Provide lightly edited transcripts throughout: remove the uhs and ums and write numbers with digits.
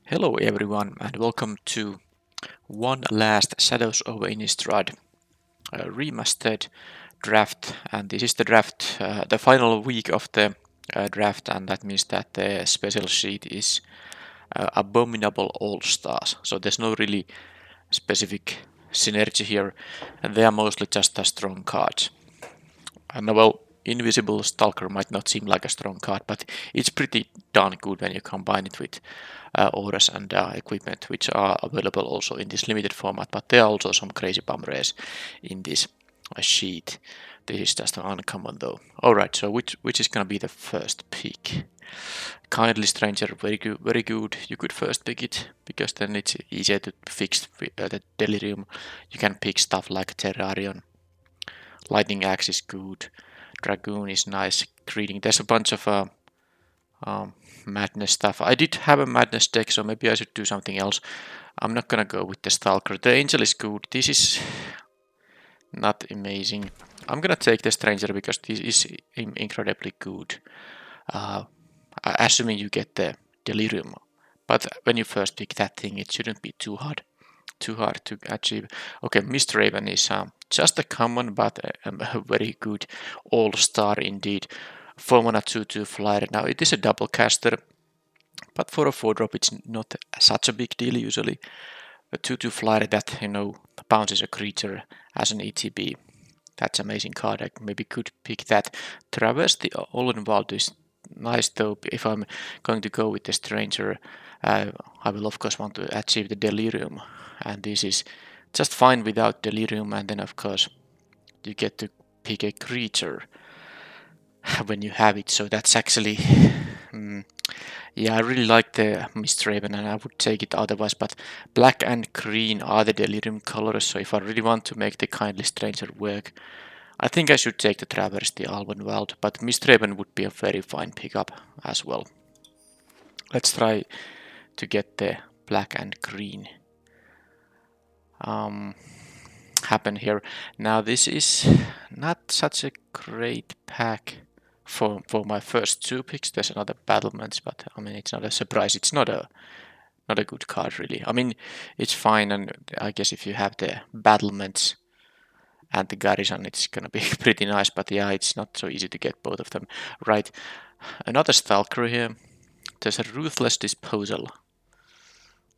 Hello everyone and welcome to one last Shadows over Innistrad remastered draft, and this is the draft, the final week of the draft, and that means that the special sheet is Abominable All-Stars, so there's no really specific synergy here, and they are mostly just a strong cards. And well, Invisible Stalker might not seem like a strong card, but it's pretty darn good when you combine it with auras and equipment, which are available also in this limited format, but there are also some crazy bum rares in this sheet. This is just an uncommon though. Alright, so which is gonna be the first pick? Kindly Stranger, very good, very good. You could first pick it, because then it's easier to fix the Delirium. You can pick stuff like Terrarion. Lightning Axe is good. Dragoon is nice. Greeting. There's a bunch of Madness stuff. I did have a Madness deck, so maybe I should do something else. I'm not gonna go with the Stalker. The Angel is good. This is not amazing. I'm gonna take the Stranger because this is incredibly good. Assuming you get the Delirium. But when you first pick that thing, it shouldn't be too hard to achieve. Okay, Mist Raven is just a common, but a very good all-star indeed. 4-mana 2/2 flyer. Now it is a double caster, but for a 4-drop it's not such a big deal usually. A 2/2 flyer that, bounces a creature as an ETB. That's amazing card. I maybe could pick that. Traverse the All-Involved is nice though. If I'm going to go with the Stranger, I will of course want to achieve the Delirium, and this is just fine without Delirium, and then of course you get to pick a creature when you have it, so that's actually yeah, I really like the Mist Raven and I would take it otherwise, but black and green are the Delirium colors, so if I really want to make the Kindly Stranger work, I think I should take the Traverse the Albenwald, but Mist Raven would be a very fine pickup as well. Let's try to get the black and green happen here. Now this is not such a great pack for my first two picks. There's another Battlements, but I mean it's not a surprise. It's not a good card really. I mean it's fine, and I guess if you have the Battlements and the Garrison, it's gonna be pretty nice. But yeah, it's not so easy to get both of them right. Another Stalker here. There's a Ruthless Disposal.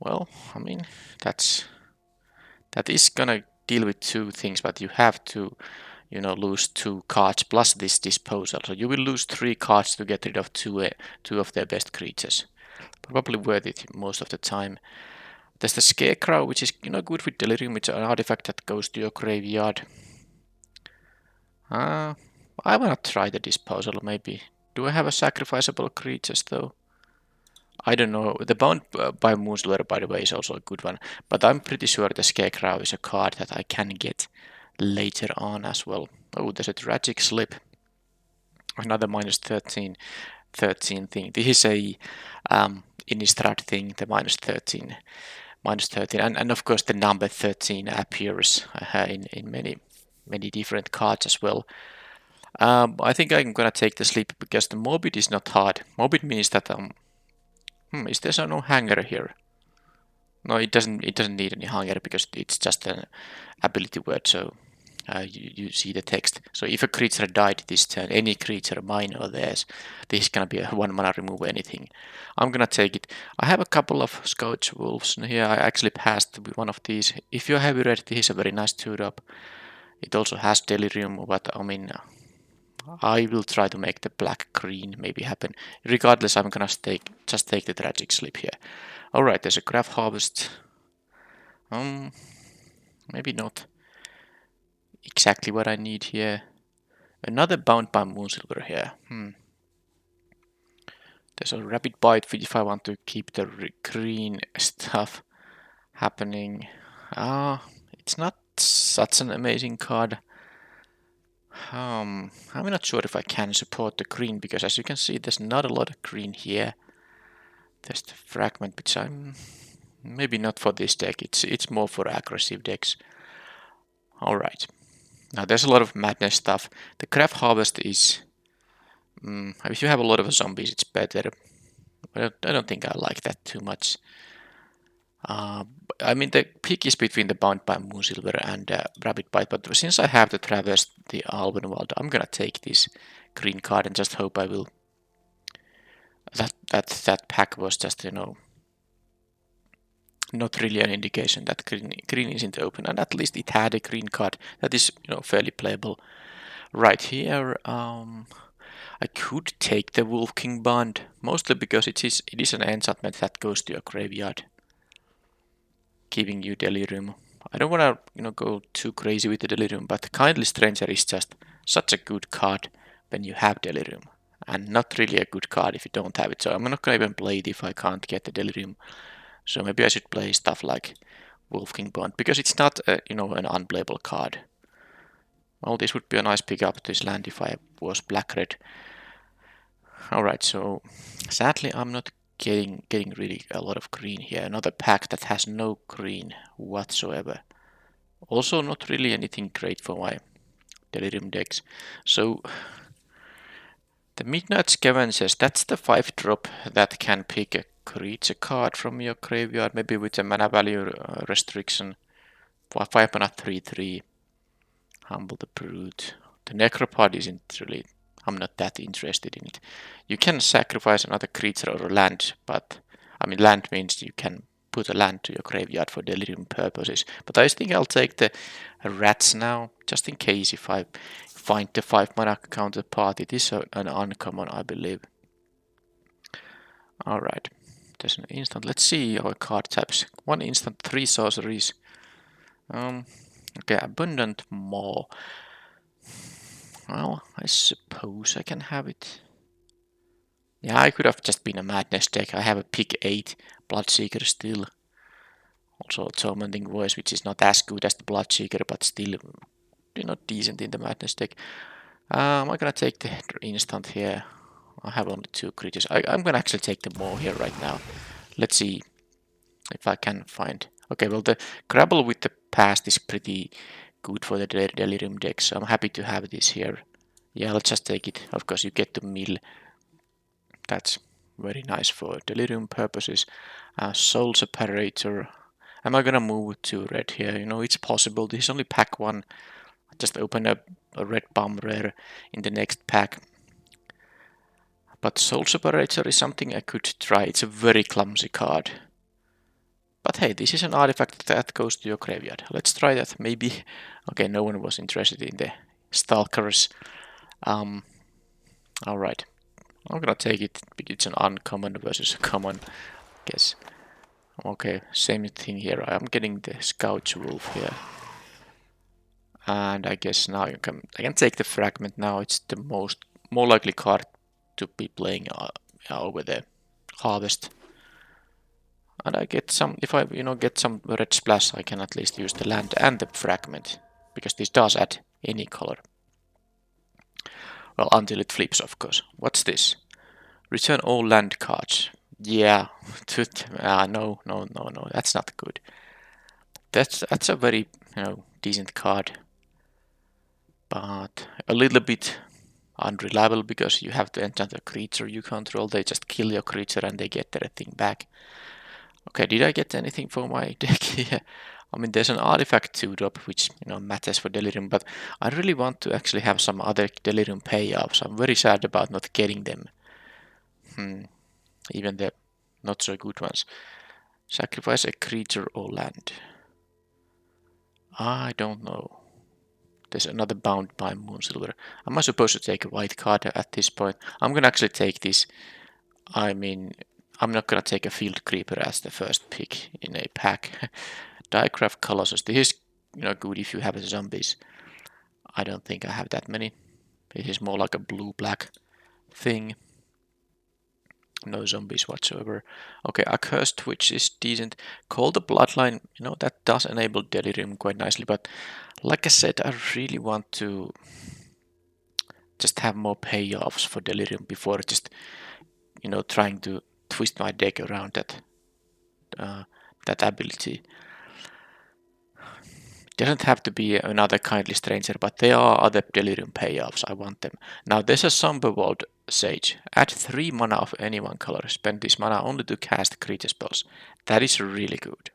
Well, I mean that is gonna deal with two things, but you have to lose 2 cards plus this disposal. So you will lose 3 cards to get rid of two of their best creatures. Probably worth it most of the time. There's the Scarecrow, which is good with Delirium. It's an artifact that goes to your graveyard. I wanna try the disposal maybe. Do I have a sacrificable creatures though? I don't know. The Bound by Moonslayer, by the way, is also a good one. But I'm pretty sure the Scarecrow is a card that I can get later on as well. Oh, there's a Tragic Slip. Another minus 13 thing. This is a Innistrad thing, the minus 13. And of course the number 13 appears in many different cards as well. I think I'm gonna take the Slip because the Morbid is not hard. Morbid means that is there no hanger here? No, it doesn't need any hanger because it's just an ability word, so you see the text. So if a creature died this turn, any creature, mine or theirs, this is gonna be a 1-mana remove anything. I'm gonna take it. I have a couple of Scourge Wolves here. I actually passed with one of these. If you're heavy red, this is a very nice 2-drop. It also has Delirium, but I mean, I will try to make the black-green maybe happen. Regardless, I'm gonna just take the Tragic Slip here. Alright, there's a Graph Harvest. Maybe not exactly what I need here. Another Bound by Moonsilver here. There's a Rapid Bite if I want to keep the green stuff happening. It's not such an amazing card. I'm not sure if I can support the green because as you can see there's not a lot of green here. There's the Fragment, which I'm maybe not for this deck. It's more for aggressive decks. Alright. Now there's a lot of Madness stuff. The Graph Harvest is if you have a lot of zombies it's better. I don't think I like that too much. I mean, the pick is between the Bound by Moonsilver and Rabbit Bite, but since I have to traverse the Albenwald, I'm gonna take this green card and just hope I will. That pack was just, you know, not really an indication that green isn't open, and at least it had a green card that is, you know, fairly playable. Right here, I could take the Wolf King Bond, mostly because it is an enchantment that goes to your graveyard, giving you Delirium. I don't want to, you know, go too crazy with the Delirium, but Kindly Stranger is just such a good card when you have Delirium, and not really a good card if you don't have it. So I'm not gonna even play it if I can't get the Delirium. So maybe I should play stuff like Wolf King Bond because it's not, you know, an unplayable card. Well, this would be a nice pickup this land if I was black-red. Alright, so sadly I'm not getting really a lot of green here. Another pack that has no green whatsoever. Also not really anything great for my Delirium decks. So the Midnight Scavengers, that's the 5-drop that can pick a creature card from your graveyard, maybe with a mana value restriction. 5 mana 3/3. Humble the Brute. The Necropod isn't really. I'm not that interested in it. You can sacrifice another creature or a land, but I mean, land means you can put a land to your graveyard for Delirium purposes. But I think I'll take the rats now, just in case if I find the 5 mana counterpart. It is an uncommon, I believe. Alright, there's an instant. Let's see our card types. 1 instant, 3 sorceries. Okay, Abundant Maw. Well, I suppose I can have it. Yeah, I could have just been a Madness deck. I have a pick 8 Bloodseeker still. Also a Tormenting Voice, which is not as good as the Bloodseeker, but still, you know, decent in the Madness deck. I'm gonna take the instant here. I have only 2 creatures. I'm gonna actually take the Maw here right now. Let's see if I can find. Okay, well, the Grapple with the Past is pretty good for the Delirium deck, so I'm happy to have this here. Yeah, let's just take it. Of course, you get to mill. That's very nice for Delirium purposes. Soul Separator. Am I gonna move to red here? You know, it's possible. This is only pack 1. Just open a red bomb rare in the next pack. But Soul Separator is something I could try. It's a very clumsy card. But hey, this is an artifact that goes to your graveyard. Let's try that, maybe. Okay, no one was interested in the Stalkers. Alright. I'm gonna take it because it's an uncommon versus a common, I guess. Okay, same thing here. I'm getting the Scourge Wolf here. And I guess now I can take the Fragment now. It's the more likely card to be playing over the Harvest. And I get some, if I get some red splash, I can at least use the land and the Fragment, because this does add any color. Well, until it flips, of course. What's this? Return all land cards. Yeah, no, that's not good. That's a very, decent card, but a little bit unreliable because you have to enchant a creature you control. They just kill your creature and they get their thing back. Okay, did I get anything for my deck? Yeah. I mean, there's an artifact 2-drop which matters for Delirium, but I really want to actually have some other Delirium payoffs. I'm very sad about not getting them. Even the not so good ones. Sacrifice a creature or land. I don't know. There's another Bound by Moonsilver. Am I supposed to take a white card at this point? I'm gonna actually take this. I mean, I'm not gonna take a Field Creeper as the first pick in a pack. Diecraft Colossus. This is good if you have zombies. I don't think I have that many. This is more like a blue-black thing. No zombies whatsoever. Okay, Accursed Twitch is decent. Call the Bloodline, that does enable Delirium quite nicely, but like I said, I really want to just have more payoffs for Delirium before just, trying to twist my deck around that ability. Doesn't have to be another Kindly Stranger, but there are other Delirium payoffs. I want them. Now there's a Somberwald Sage. Add 3 mana of any one color. Spend this mana only to cast creature spells. That is really good.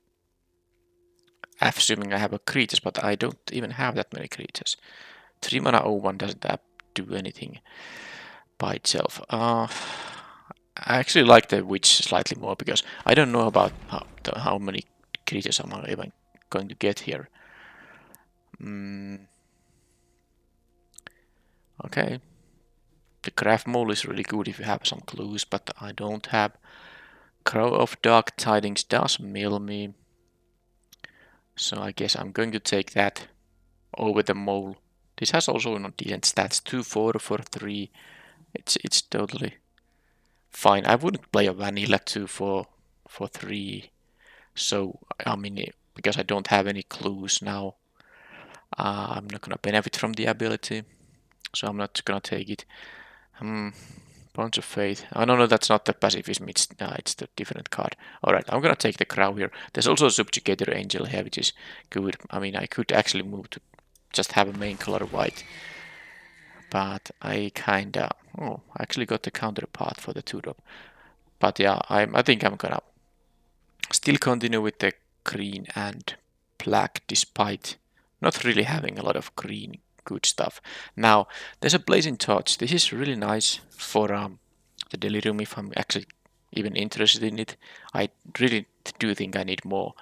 assuming I have a creatures, but I don't even have that many creatures. 3 mana 01 doesn't do anything by itself. I actually like the witch slightly more because I don't know about how many creatures am I even going to get here. Okay. The craft mole is really good if you have some clues, but I don't have. Crow of Dark Tidings does mill me. So I guess I'm going to take that over the mole. This has also not decent stats. 2-4 for 3. It's totally fine. I wouldn't play a vanilla 2-4 for 3. So I mean, because I don't have any clues now, I'm not gonna benefit from the ability. So I'm not gonna take it. Bunch of Faith. Oh no, that's not the pacifism. It's the different card. All right, I'm gonna take the Crow here. There's also a Subjugator Angel here, which is good. I mean, I could actually move to just have a main color white, but I kinda actually got the counterpart for the 2-drop. But yeah, I think I'm gonna still continue with the green and black, despite not really having a lot of green good stuff. Now, there's a Blazing Torch. This is really nice for the Delirium if I'm actually even interested in it. I really do think I need more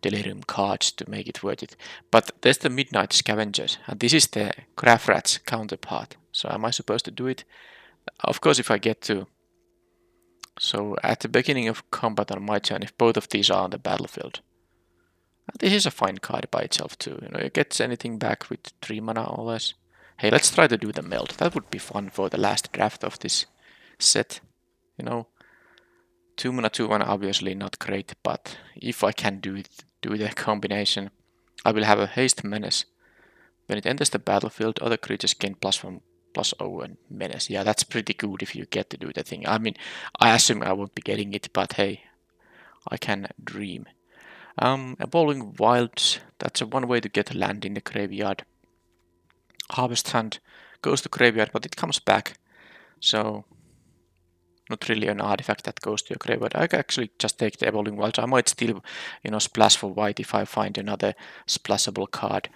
Delirium cards to make it worth it. But there's the Midnight Scavengers, and this is the Graph Rat's counterpart. So am I supposed to do it? Of course, if I get to. So at the beginning of combat on my turn, if both of these are on the battlefield, this is a fine card by itself too. You know, it gets anything back with 3 mana or less. Hey, let's try to do the meld. That would be fun for the last draft of this set. You know, 2 mana 2-1 obviously not great, but if I can do the combination, I will have a haste menace. When it enters the battlefield, other creatures gain +1/+0 and menace. Yeah, that's pretty good if you get to do the thing. I mean, I assume I won't be getting it, but hey, I can dream. Evolving Wilds, that's one way to get land in the graveyard. Harvest Hand goes to graveyard, but it comes back. So, not really an artifact that goes to your graveyard. I can actually just take the Evolving Wilds. I might still, splash for white if I find another splashable card.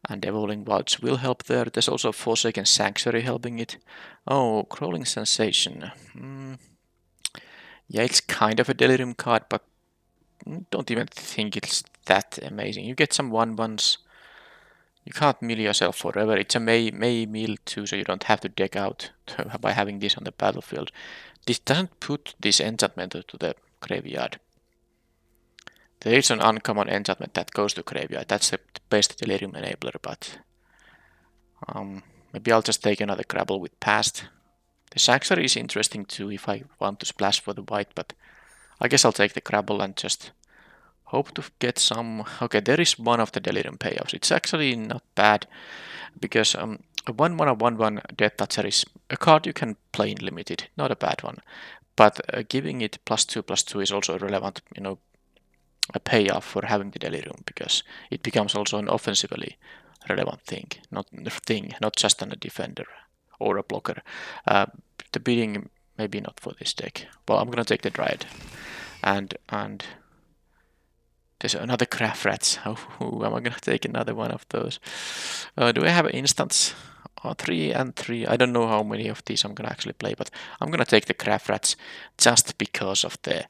And Evolving Wilds will help there. There's also Forsaken Sanctuary helping it. Oh, Crawling Sensation. Yeah, it's kind of a Delirium card, but don't even think it's that amazing. You get some 1/1s. You can't mill yourself forever. It's a May mill too, so you don't have to deck out by having this on the battlefield. This doesn't put this enchantment to the graveyard. There is an uncommon enchantment that goes to graveyard. That's the best Delirium enabler, but maybe I'll just take another Grapple with Past. The Sanctuary is interesting too if I want to splash for the white, but I guess I'll take the Grapple and just hope to get some. Okay, there is one of the Delirium payoffs. It's actually not bad because a 1/1 1/1 Death Toucher is a card you can play in limited, not a bad one. But giving it +2/+2 is also relevant, a payoff for having the Delirium because it becomes also an offensively relevant thing, not just on a defender or a blocker. The bidding maybe not for this deck. Well, I'm gonna take the Dryad, and there's another Graph Rats. Oh, am I gonna take another one of those? Do I have an instance? 3 and 3. I don't know how many of these I'm gonna actually play, but I'm gonna take the Graph Rats just because of the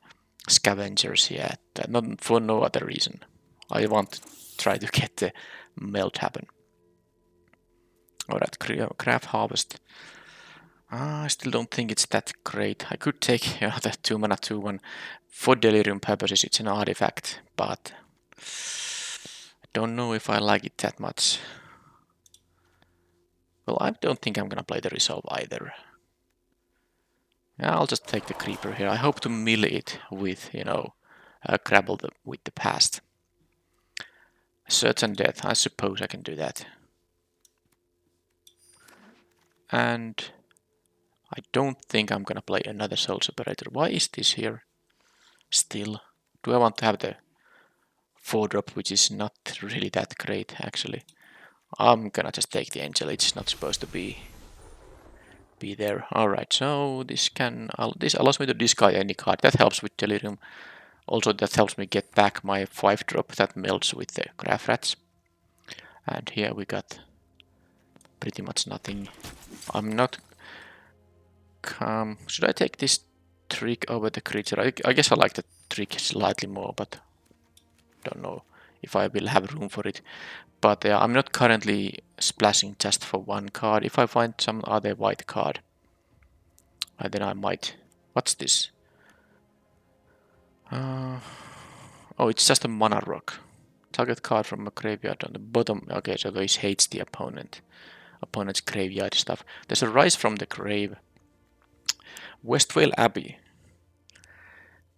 Scavengers here. Not for no other reason. I want to try to get the melt happen. Alright, Craft Harvest. I still don't think it's that great. I could take the 2 mana 2/1 for Delirium purposes. It's an artifact, but I don't know if I like it that much. Well, I don't think I'm gonna play the Resolve either. Yeah, I'll just take the Creeper here. I hope to mill it with, grapple with the Past. Certain Death, I suppose I can do that. And I don't think I'm gonna play another Soul Separator. Why is this here still? Do I want to have the 4-drop, which is not really that great, actually? I'm gonna just take the Angel. It's not supposed to be there. Alright, so this allows me to discard any card. That helps with Delirium. Also, that helps me get back my 5-drop that melts with the graph rats. And here we got pretty much nothing. I'm not... should I take this trick over the creature? I guess I like the trick slightly more, but don't know if I will have room for it. But I'm not currently splashing just for one card. If I find some other white card, then I might... What's this? Oh, it's just a mana rock. Target card from a graveyard on the bottom. Okay, so this hates the opponent's graveyard stuff. There's a Rise from the Grave. Westvale Abbey.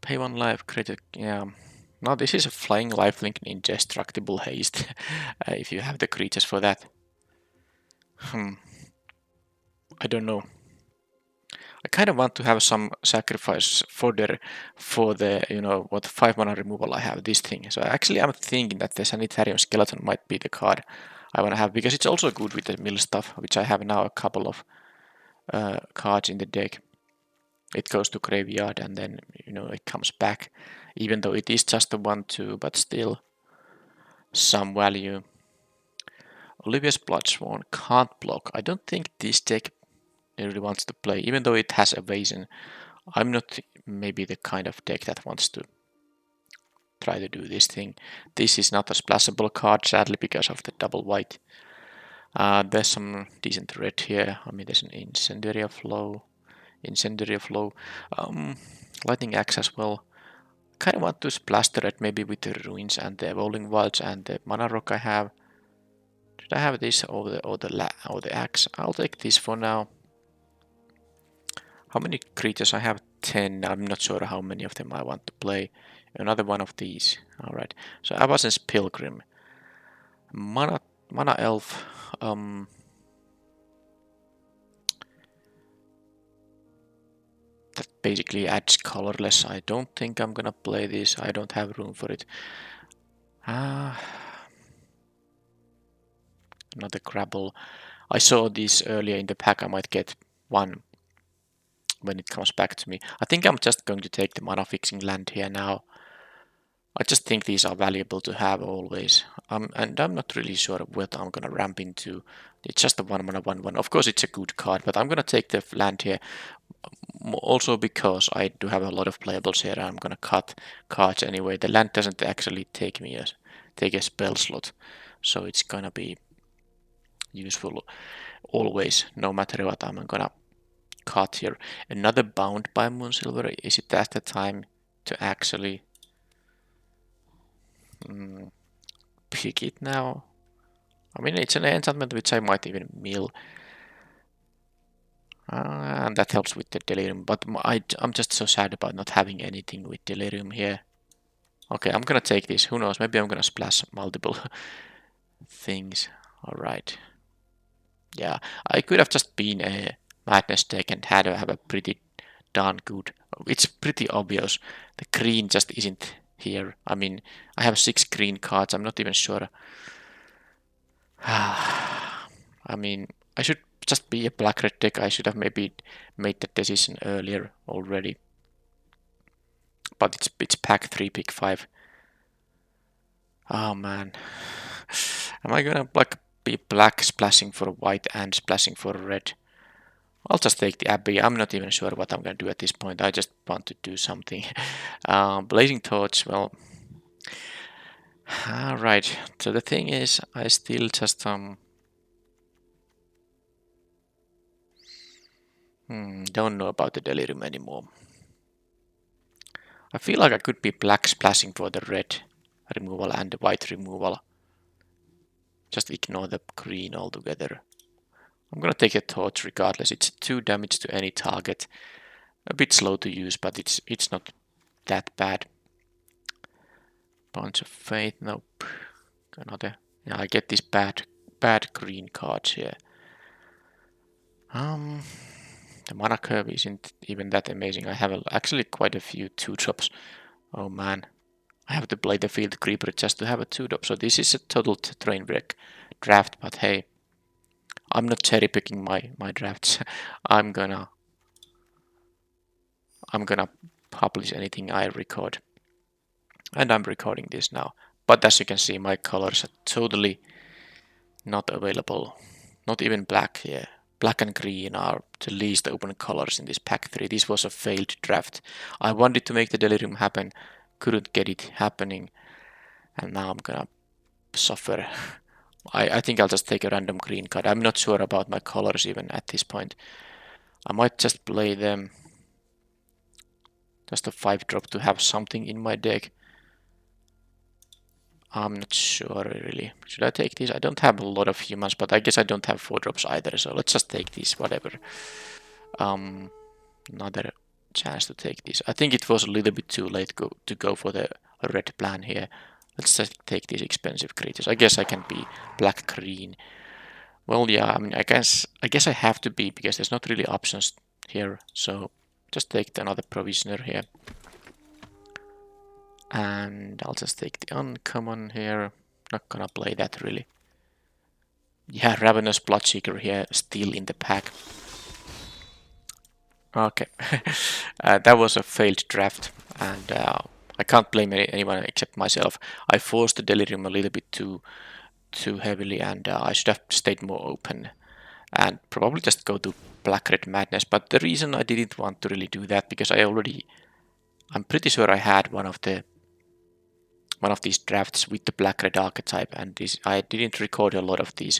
Pay 1 life, create a... Yeah. Now this is a flying lifelink indestructible haste. If you have the creatures for that. I don't know. I kind of want to have some sacrifice for the you know what 5 mana removal I have this thing. So actually I'm thinking that the Sanitarium Skeleton might be the card I want to have, because it's also good with the mill stuff, which I have now a couple of cards in the deck. It goes to graveyard and then it comes back, even though it is just a 1/2, but still some value. Olivia's Bloodsworn can't block. I don't think this deck really wants to play, even though it has evasion. I'm not maybe the kind of deck that wants to try to do this thing. This is not a splashable card, sadly, because of the double white. There's some decent red here. I mean, there's an Incendiary Flow, Lightning Axe as well. Kind of want to splash the red maybe with the Ruins and the Rolling Wilds and the Mana Rock I have. Should I have this or the axe? I'll take this for now. How many creatures? I have 10. I'm not sure how many of them I want to play. Another one of these. Alright. So Avacyn's Pilgrim. Mana Elf. That basically adds colorless. I don't think I'm gonna play this. I don't have room for it. Another Grabble. I saw this earlier in the pack. I might get one when it comes back to me. I think I'm just going to take the mana fixing land here now. I just think these are valuable to have always. And I'm not really sure what I'm gonna ramp into. It's just a 1 mana 1/1. Of course it's a good card, but I'm gonna take the land here. Also because I do have a lot of playables here, I'm gonna cut cards anyway. The land doesn't actually take a spell slot, so it's gonna be useful always, no matter what. I'm gonna cut here. Another Bound by Moonsilver. Is it at the time to actually pick it now? I mean, it's an enchantment which I might even mill. And that helps with the Delirium, but I'm just so sad about not having anything with Delirium here. Okay, I'm gonna take this. Who knows, maybe I'm gonna splash multiple things. Alright. Yeah, I could have just been a Madness deck and have a pretty darn good... It's pretty obvious. The green just isn't here. I mean, I have 6 green cards. I'm not even sure. I mean, I should just be a black-red deck. I should have maybe made that decision earlier already. But it's pack 3, pick 5. Oh man. Am I gonna be black splashing for white and splashing for red? I'll just take the Abbey. I'm not even sure what I'm gonna do at this point. I just want to do something. Blazing Torch, well... Alright, so the thing is, I still just... don't know about the Delirium anymore. I feel like I could be black splashing for the red removal and the white removal. Just ignore the green altogether. I'm gonna take a torch regardless. It's 2 damage to any target. A bit slow to use, but it's not that bad. Bunch of Faith, nope. Another. Yeah, I get these bad green cards here. The mana curve isn't even that amazing. I have actually quite a few 2-drops. Oh man. I have to play the Field Creeper just to have a 2-drop. So this is a total train wreck draft, but hey. I'm not cherry picking my drafts. I'm gonna publish anything I record. And I'm recording this now. But as you can see, my colors are totally not available. Not even black, yeah. Black and green are the least open colors in this pack 3. This was a failed draft. I wanted to make the delirium happen, couldn't get it happening, and now I'm gonna suffer. I think I'll just take a random green card. I'm not sure about my colors even at this point. I might just play them. Just a 5-drop to have something in my deck. I'm not sure really. Should I take these? I don't have a lot of humans, but I guess I don't have 4-drops either, so let's just take these, whatever. Another chance to take these. I think it was a little bit too late to go for the red plan here. Let's just take these expensive creatures. I guess I can be black-green. Well, yeah, I mean, I guess I have to be because there's not really options here. So just take another provisioner here. And I'll just take the uncommon here. Not gonna play that really. Yeah, Ravenous Bloodseeker here, still in the pack. Okay, that was a failed draft, and I can't blame anyone except myself. I forced the Delirium a little bit too heavily, and I should have stayed more open, and probably just go to Black Red Madness. But the reason I didn't want to really do that because I'm pretty sure I had one of these drafts with the Black Red archetype, and I didn't record a lot of these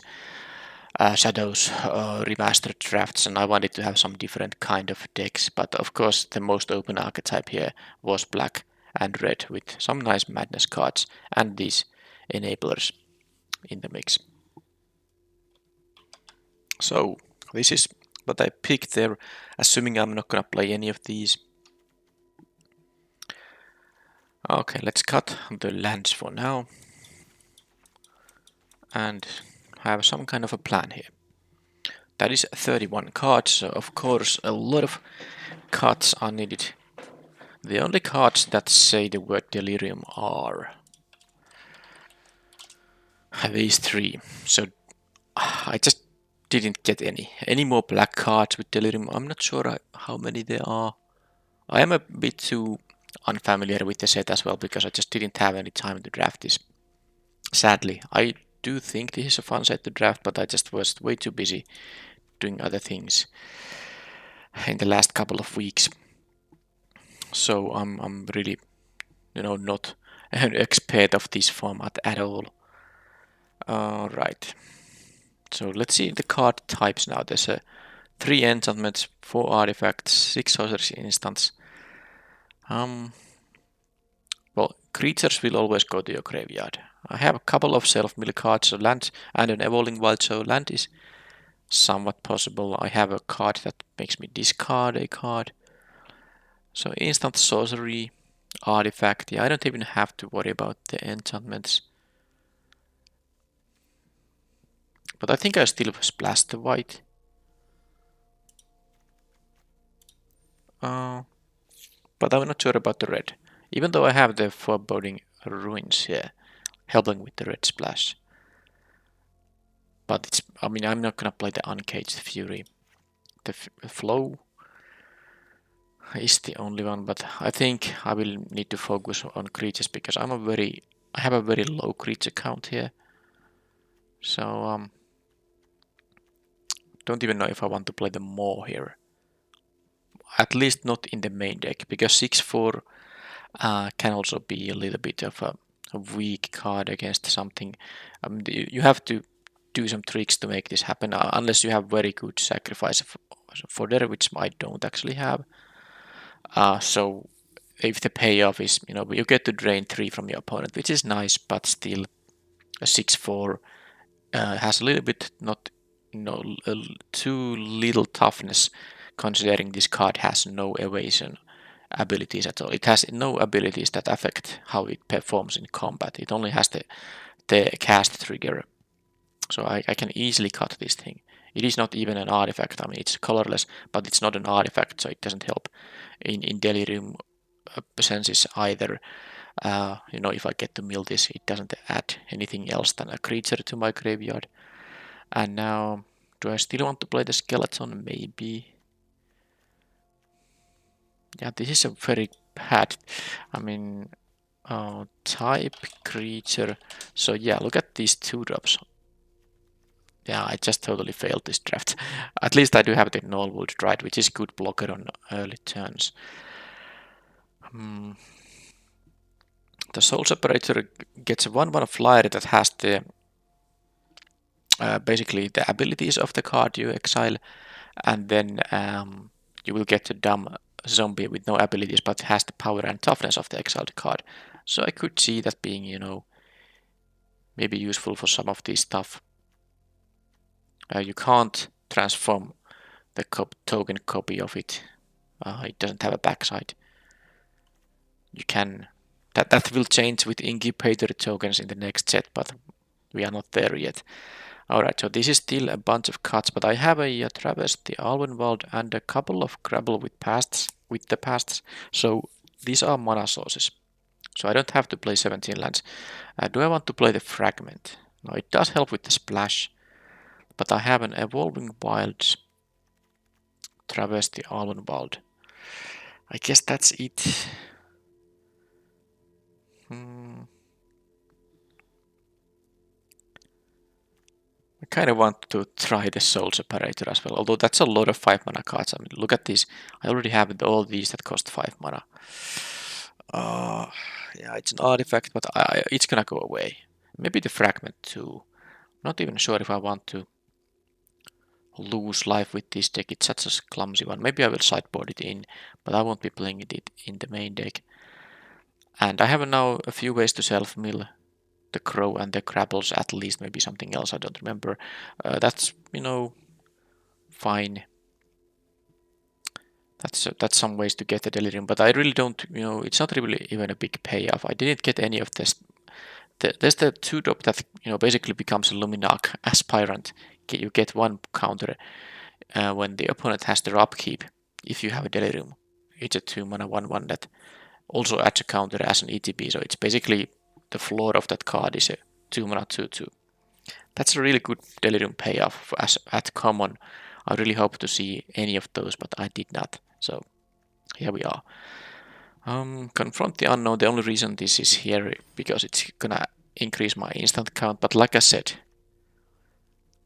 Shadows Remastered drafts, and I wanted to have some different kind of decks, but of course the most open archetype here was black and red with some nice madness cards and these enablers in the mix. So this is what I picked there, assuming I'm not gonna play any of these. Okay, let's cut the lands for now and have some kind of a plan here. That is 31 cards, so of course a lot of cards are needed. The only cards that say the word delirium are these 3. So I just didn't get any more black cards with delirium. I'm not sure how many there are. I am a bit too unfamiliar with the set as well because I just didn't have any time to draft this. Sadly, I do think this is a fun set to draft, but I just was way too busy doing other things in the last couple of weeks. So I'm really, not an expert of this format at all. Right. So let's see the card types now. There's 3 enchantments, 4 artifacts, 6 sorcery instants. Well, creatures will always go to your graveyard. I have a couple of self-mill cards, so land and an evolving wild, so land is somewhat possible. I have a card that makes me discard a card. So instant sorcery, artifact. Yeah, I don't even have to worry about the enchantments. But I think I still splash the white. But I'm not sure about the red. Even though I have the foreboding ruins here, helping with the red splash. But I'm not gonna play the Uncaged Fury. The flow is the only one, but I think I will need to focus on creatures because I have a very low creature count here. So don't even know if I want to play them more here. At least not in the main deck, because 6/4 can also be a little bit of a weak card against something. You have to do some tricks to make this happen, unless you have very good sacrifice fodder, which I don't actually have. So if the payoff is, you get to drain 3 from your opponent, which is nice, but still a 6/4 has a little bit not, too little toughness, considering this card has no evasion abilities at all. It has no abilities that affect how it performs in combat. It only has the cast trigger. So I can easily cut this thing. It is not even an artifact. I mean, it's colorless, but it's not an artifact, so it doesn't help in delirium senses either. If I get to mill this, it doesn't add anything else than a creature to my graveyard. And now, do I still want to play the skeleton? Maybe. Yeah, this is a very bad. I mean, Type creature. So yeah, look at these 2-drops. Yeah, I just totally failed this draft. At least I do have the Nullwood Dried, which is good blocker on early turns. The Soul Separator gets a 1/1 flyer that has the basically the abilities of the card you exile, and then you will get a dumb zombie with no abilities but has the power and toughness of the exiled card. So I could see that being, maybe useful for some of these stuff. You can't transform the token copy of it. It doesn't have a backside. You can. That will change with incubator tokens in the next set, but we are not there yet. Alright, so this is still a bunch of cuts, but I have a Travesty, Alvenwald, and a couple of Grabble with the pasts. So these are mana sources. So I don't have to play 17 lands. Do I want to play the Fragment? No, it does help with the splash, but I have an Evolving Wilds, Travesty, Alvenwald. I guess that's it. I kind of want to try the Soul Separator as well, although that's a lot of 5 mana cards. I mean, look at this. I already have all these that cost 5 mana. Yeah, it's an artifact, but it's gonna go away. Maybe the Fragment too. Not even sure if I want to lose life with this deck. It's such a clumsy one. Maybe I will sideboard it in, but I won't be playing it in the main deck. And I have now a few ways to self-mill the Crow and the Crabbles, at least maybe something else, I don't remember. That's, fine. That's some ways to get the Delirium, but I really don't, it's not really even a big payoff. I didn't get any of this. There's the 2-drop that, basically becomes a Luminac Aspirant. You get 1 counter when the opponent has their upkeep, if you have a Delirium. It's a 2-mana 1/1 that also adds a counter as an ETB, so it's basically the floor of that card is a 2-mana 2/2. That's a really good Delirium payoff as at common. I really hope to see any of those, but I did not. So here we are. Confront the Unknown. The only reason this is here because it's gonna increase my instant count. But like I said,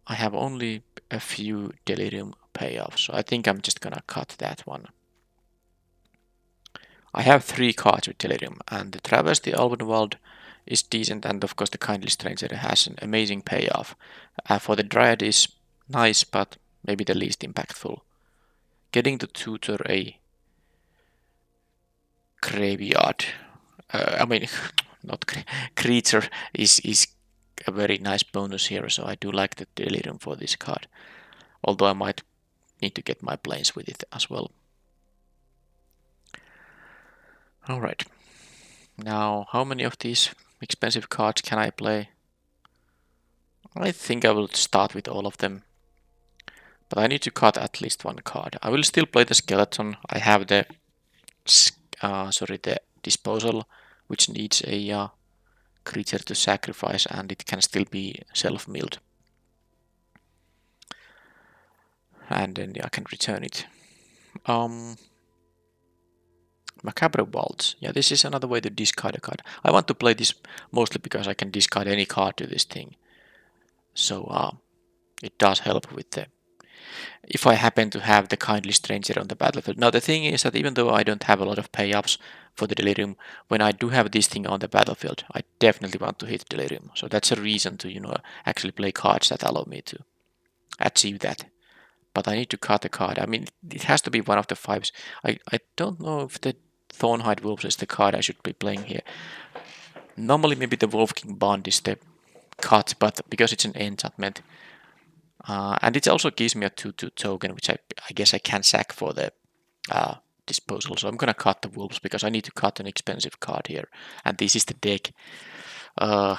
I have only a few Delirium payoffs, so I think I'm just gonna cut that one. I have 3 cards with Delirium, and the Travesty Alvenwald is decent, and of course the Kindly Stranger has an amazing payoff. For the Dryad is nice, but maybe the least impactful. Getting to tutor a graveyard, not creature, is a very nice bonus here, so I do like the Delirium for this card. Although I might need to get my planes with it as well. Alright. Now, how many of these expensive cards can I play? I think I will start with all of them. But I need to cut at least 1 card. I will still play the Skeleton. I have the Disposal, which needs a creature to sacrifice, and it can still be self-milled. And then I can return it. Macabre Waltz. Yeah, this is another way to discard a card. I want to play this mostly because I can discard any card to this thing. So it does help with the... if I happen to have the Kindly Stranger on the battlefield. Now the thing is that even though I don't have a lot of pay-ups for the Delirium, when I do have this thing on the battlefield, I definitely want to hit Delirium. So that's a reason to, actually play cards that allow me to achieve that. But I need to cut a card. I mean, it has to be one of the 5s. I don't know if the Thornhide Wolves is the card I should be playing here. Normally maybe the Wolf King Bond is the cut, but because it's an enchantment, and it also gives me a 2/2 token, which I guess I can sack for the disposal. So I'm gonna cut the Wolves because I need to cut an expensive card here. And this is the deck. I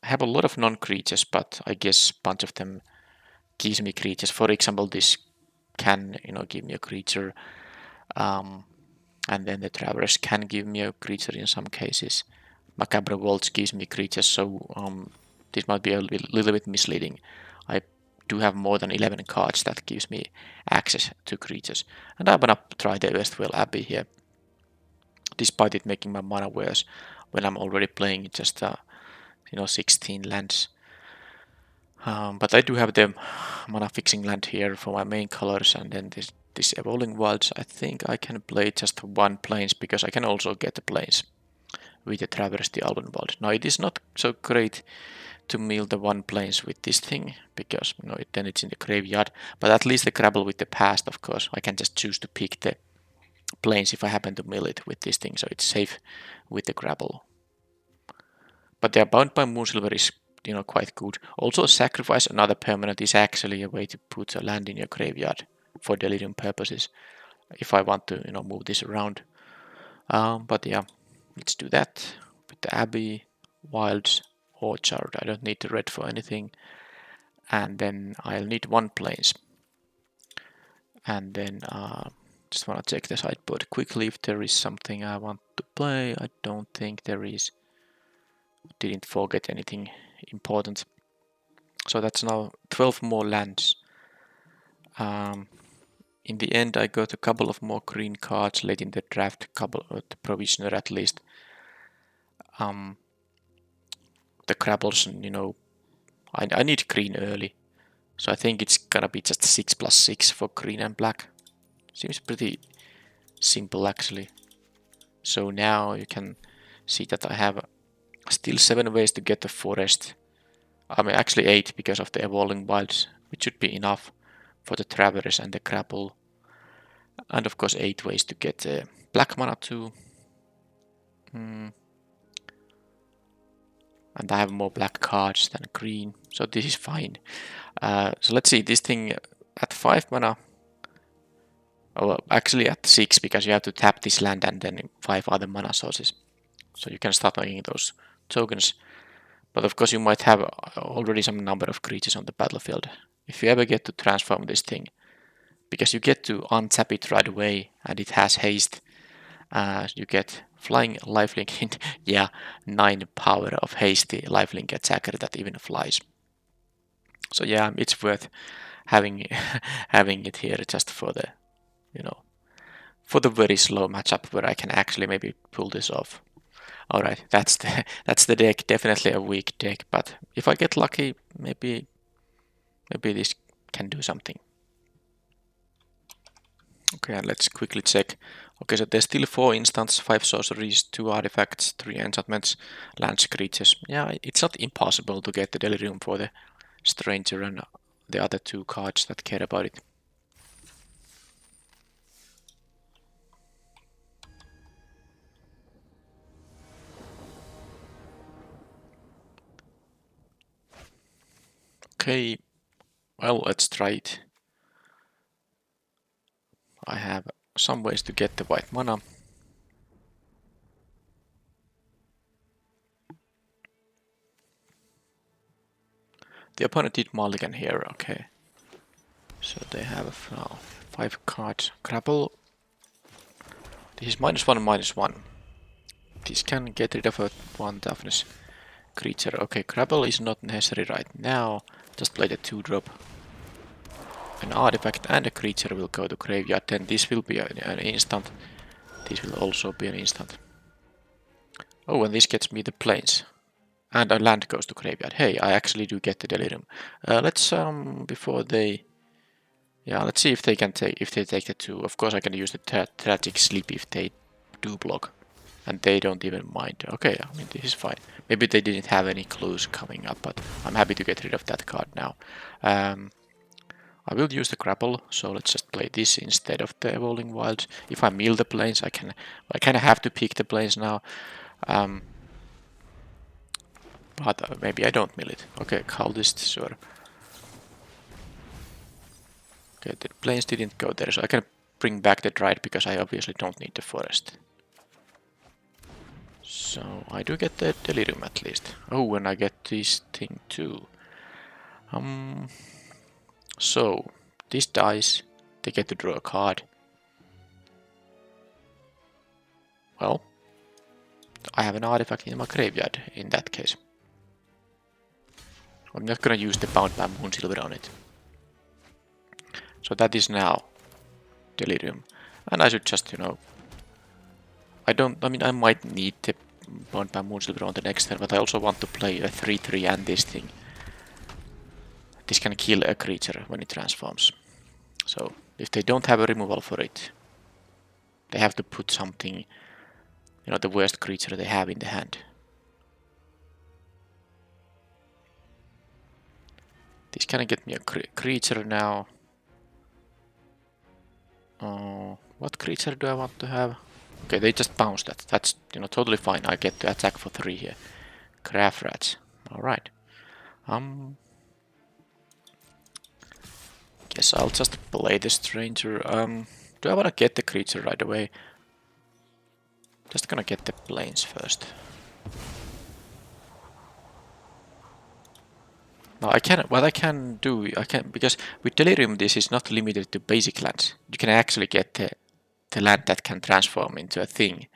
have a lot of non-creatures, but I guess a bunch of them gives me creatures. For example, this can, give me a creature. And then the Traverse can give me a creature in some cases. Macabre Waltz gives me creatures, so this might be a little bit misleading. I do have more than 11 cards that gives me access to creatures. And I'm gonna try the Westwell Abbey here. Despite it making my mana worse, when I'm already playing just 16 lands. But I do have the mana fixing land here for my main colors, and then this Evolving Wilds. I think I can play just one plains because I can also get the plains with the Traverse the Albenwald. Now it is not so great to mill the one plains with this thing because then it's in the graveyard, but at least the Grabble with the past, of course, I can just choose to pick the plains if I happen to mill it with this thing, so it's safe with the Grabble. But they are Bound by Moonsilver is quite good. Also sacrifice another permanent is actually a way to put a land in your graveyard for delirium purposes if I want to move this around. But yeah, let's do that with the Abbey, Wilds, Orchard. I don't need the red for anything. And then I'll need one plains. And then just want to check the sideboard quickly if there is something I want to play. I don't think there is. Didn't forget anything important. So that's now 12 more lands. In the end, I got a couple of more green cards late in the draft, couple of the provisioner at least. The Grabbles, I need green early. So I think it's gonna be just 6+6 for green and black. Seems pretty simple actually. So now you can see that I have still 7 ways to get the forest. I mean actually 8 because of the Evolving Wilds, which should be enough for the Traverse and the Grapple. And of course 8 ways to get black mana too. And I have more black cards than green, so this is fine. So let's see, this thing at 5 mana, actually at 6 because you have to tap this land and then 5 other mana sources. So you can start making those tokens. But of course you might have already some number of creatures on the battlefield. If you ever get to transform this thing, because you get to untap it right away and it has haste, you get flying lifelink, yeah, 9 power of hasty lifelink attacker that even flies. So yeah, it's worth having having it here just for the for the very slow matchup where I can actually maybe pull this off. Alright, that's the deck, definitely a weak deck, but if I get lucky, maybe this can do something. Okay, and let's quickly check. Okay, so there's still 4 instants, 5 sorceries, 2 artifacts, 3 enchantments, lands, creatures. Yeah, it's not impossible to get the Delirium for the Stranger and the other 2 cards that care about it. Okay, well, let's try it. I have some ways to get the white mana. The opponent did mulligan here, okay. So they have 5 cards. Grapple. This is -1/-1. This can get rid of a 1 toughness creature. Okay, Grapple is not necessary right now. Just play the 2-drop. An artifact and a creature will go to graveyard. Then this will be an instant. This will also be an instant. Oh, and this gets me the plains. And a land goes to graveyard. Hey, I actually do get the Delirium. Let's before they... Yeah, let's see if they can take the 2. Of course I can use the Tragic Sleep if they do block. And they don't even mind. Okay, I mean this is fine. Maybe they didn't have any clues coming up, but I'm happy to get rid of that card now. I will use the Grapple, so let's just play this instead of the Evolving Wilds. If I mill the plains, I kind of have to pick the plains now. But maybe I don't mill it. Okay, Cultist, sure. Okay, the plains didn't go there, so I can bring back the Dryad because I obviously don't need the forest. So I do get the Delirium at least. Oh, and I get this thing too. So this dies, they get to draw a card. Well, I have an artifact in my graveyard in that case. I'm not gonna use the Bound by Moonsilver on it. So that is now Delirium. And I should just, I might need the Bound by Moonsilver on the next turn, but I also want to play a 3/3 and this thing. This can kill a creature when it transforms. So if they don't have a removal for it, they have to put something, you know, the worst creature they have in the hand. This can get me a creature now. What creature do I want to have? Okay, they just bounce that. That's, you know, totally fine. I get to attack for 3 here. Craft rats. Alright. Guess I'll just play the stranger. Do I want to get the creature right away? Just gonna get the planes first. Now what I can do, because with Delirium this is not limited to basic lands. You can actually get the land that can transform into a thing.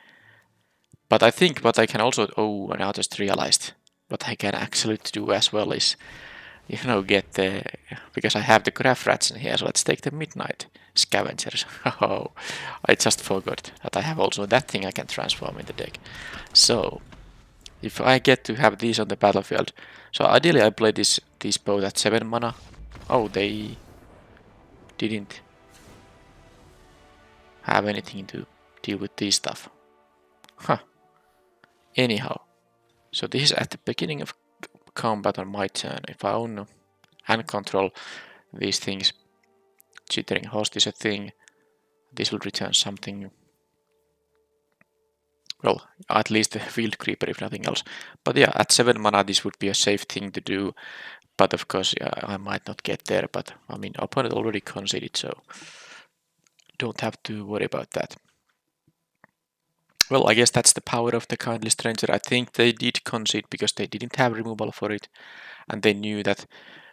But I think what I can also, I now just realized, what I can actually do as well is, you know, get the, because I have the craft rats in here, so let's take the Midnight Scavengers. Oh, I just forgot that I have also that thing I can transform in the deck. So, if I get to have these on the battlefield, so ideally I play these both at 7 mana. Oh, they didn't have anything to deal with this stuff. Huh. Anyhow, so this is at the beginning of combat on my turn. If I own and control these things, Chittering Host is a thing. This will return something. Well, at least a Field Creeper if nothing else. But yeah, at 7 mana this would be a safe thing to do. But of course, yeah, I might not get there. But I mean, opponent already conceded, so don't have to worry about that. Well, I guess that's the power of the Kindly Stranger. I think they did concede because they didn't have removal for it. And they knew that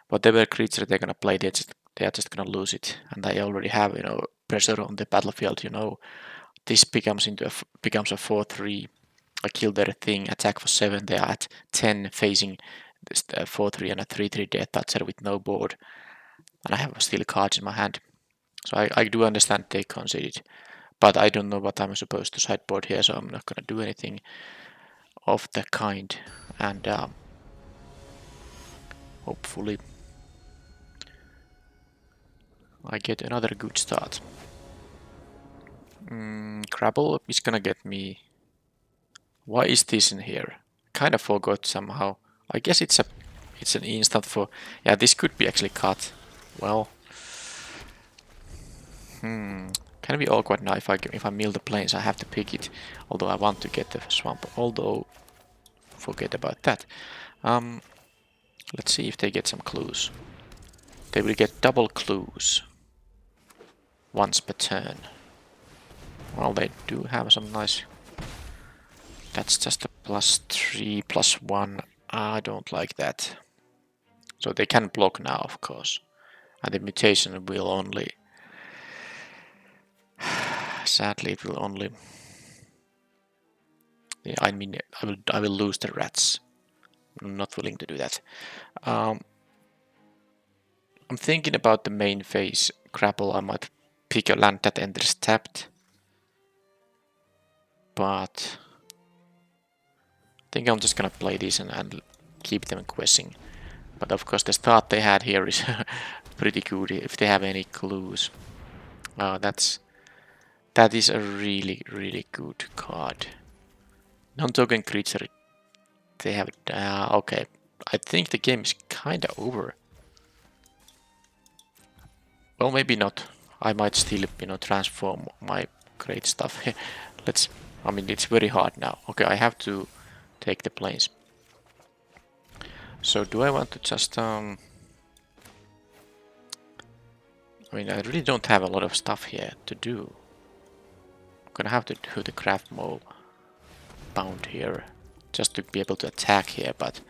whatever creature they're gonna play, they are just gonna lose it. And they already have, you know, pressure on the battlefield, you know. This becomes a 4/3. I kill their thing, attack for 7. They are at 10 facing this 4/3 and a 3/3 Death Toucher with no board. And I have still cards in my hand. So I do understand they conceded. But I don't know what I'm supposed to sideboard here, so I'm not gonna do anything of the kind. And hopefully I get another good start. Crabble is gonna get me. Why is this in here? Kind of forgot somehow. I guess it's an instant for. Yeah, this could be actually cut. Well, can be awkward now if I mill the plains. I have to pick it. Although I want to get the swamp. Although, forget about that. Let's see if they get some clues. They will get double clues once per turn. Well, they do have some nice. That's just a +3, +1. I don't like that. So they can block now, of course. And the mutation will only. Sadly, it will only. Yeah, I mean, I will lose the rats. I'm not willing to do that. I'm thinking about the main phase. Grapple, I might pick a land that enters tapped. But I think I'm just gonna play this and keep them questing. But of course the start they had here is pretty good if they have any clues. That is a really, really good card. Non-token creature. They have okay. I think the game is kinda over. Well, maybe not. I might still, you know, transform my great stuff. I mean, it's very hard now. Okay, I have to take the planes. So do I want to just I mean, I really don't have a lot of stuff here to do. I'm gonna have to do the craft mole bound here just to be able to attack here, but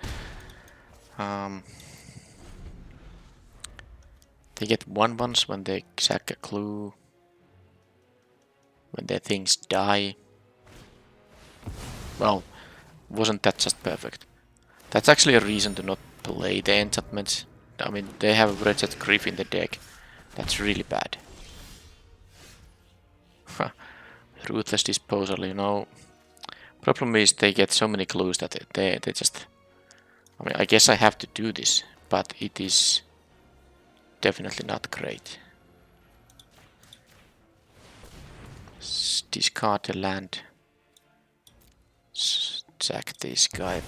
they get 1/1s when they sack a clue, when their things die. Well, wasn't that just perfect? That's actually a reason to not play the enchantments. I mean, they have Wretched Grief in the deck. That's really bad. Ruthless Disposal, you know. Problem is they get so many clues that they just... I mean, I guess I have to do this, but it is definitely not great. Discard the land. Sack this guy.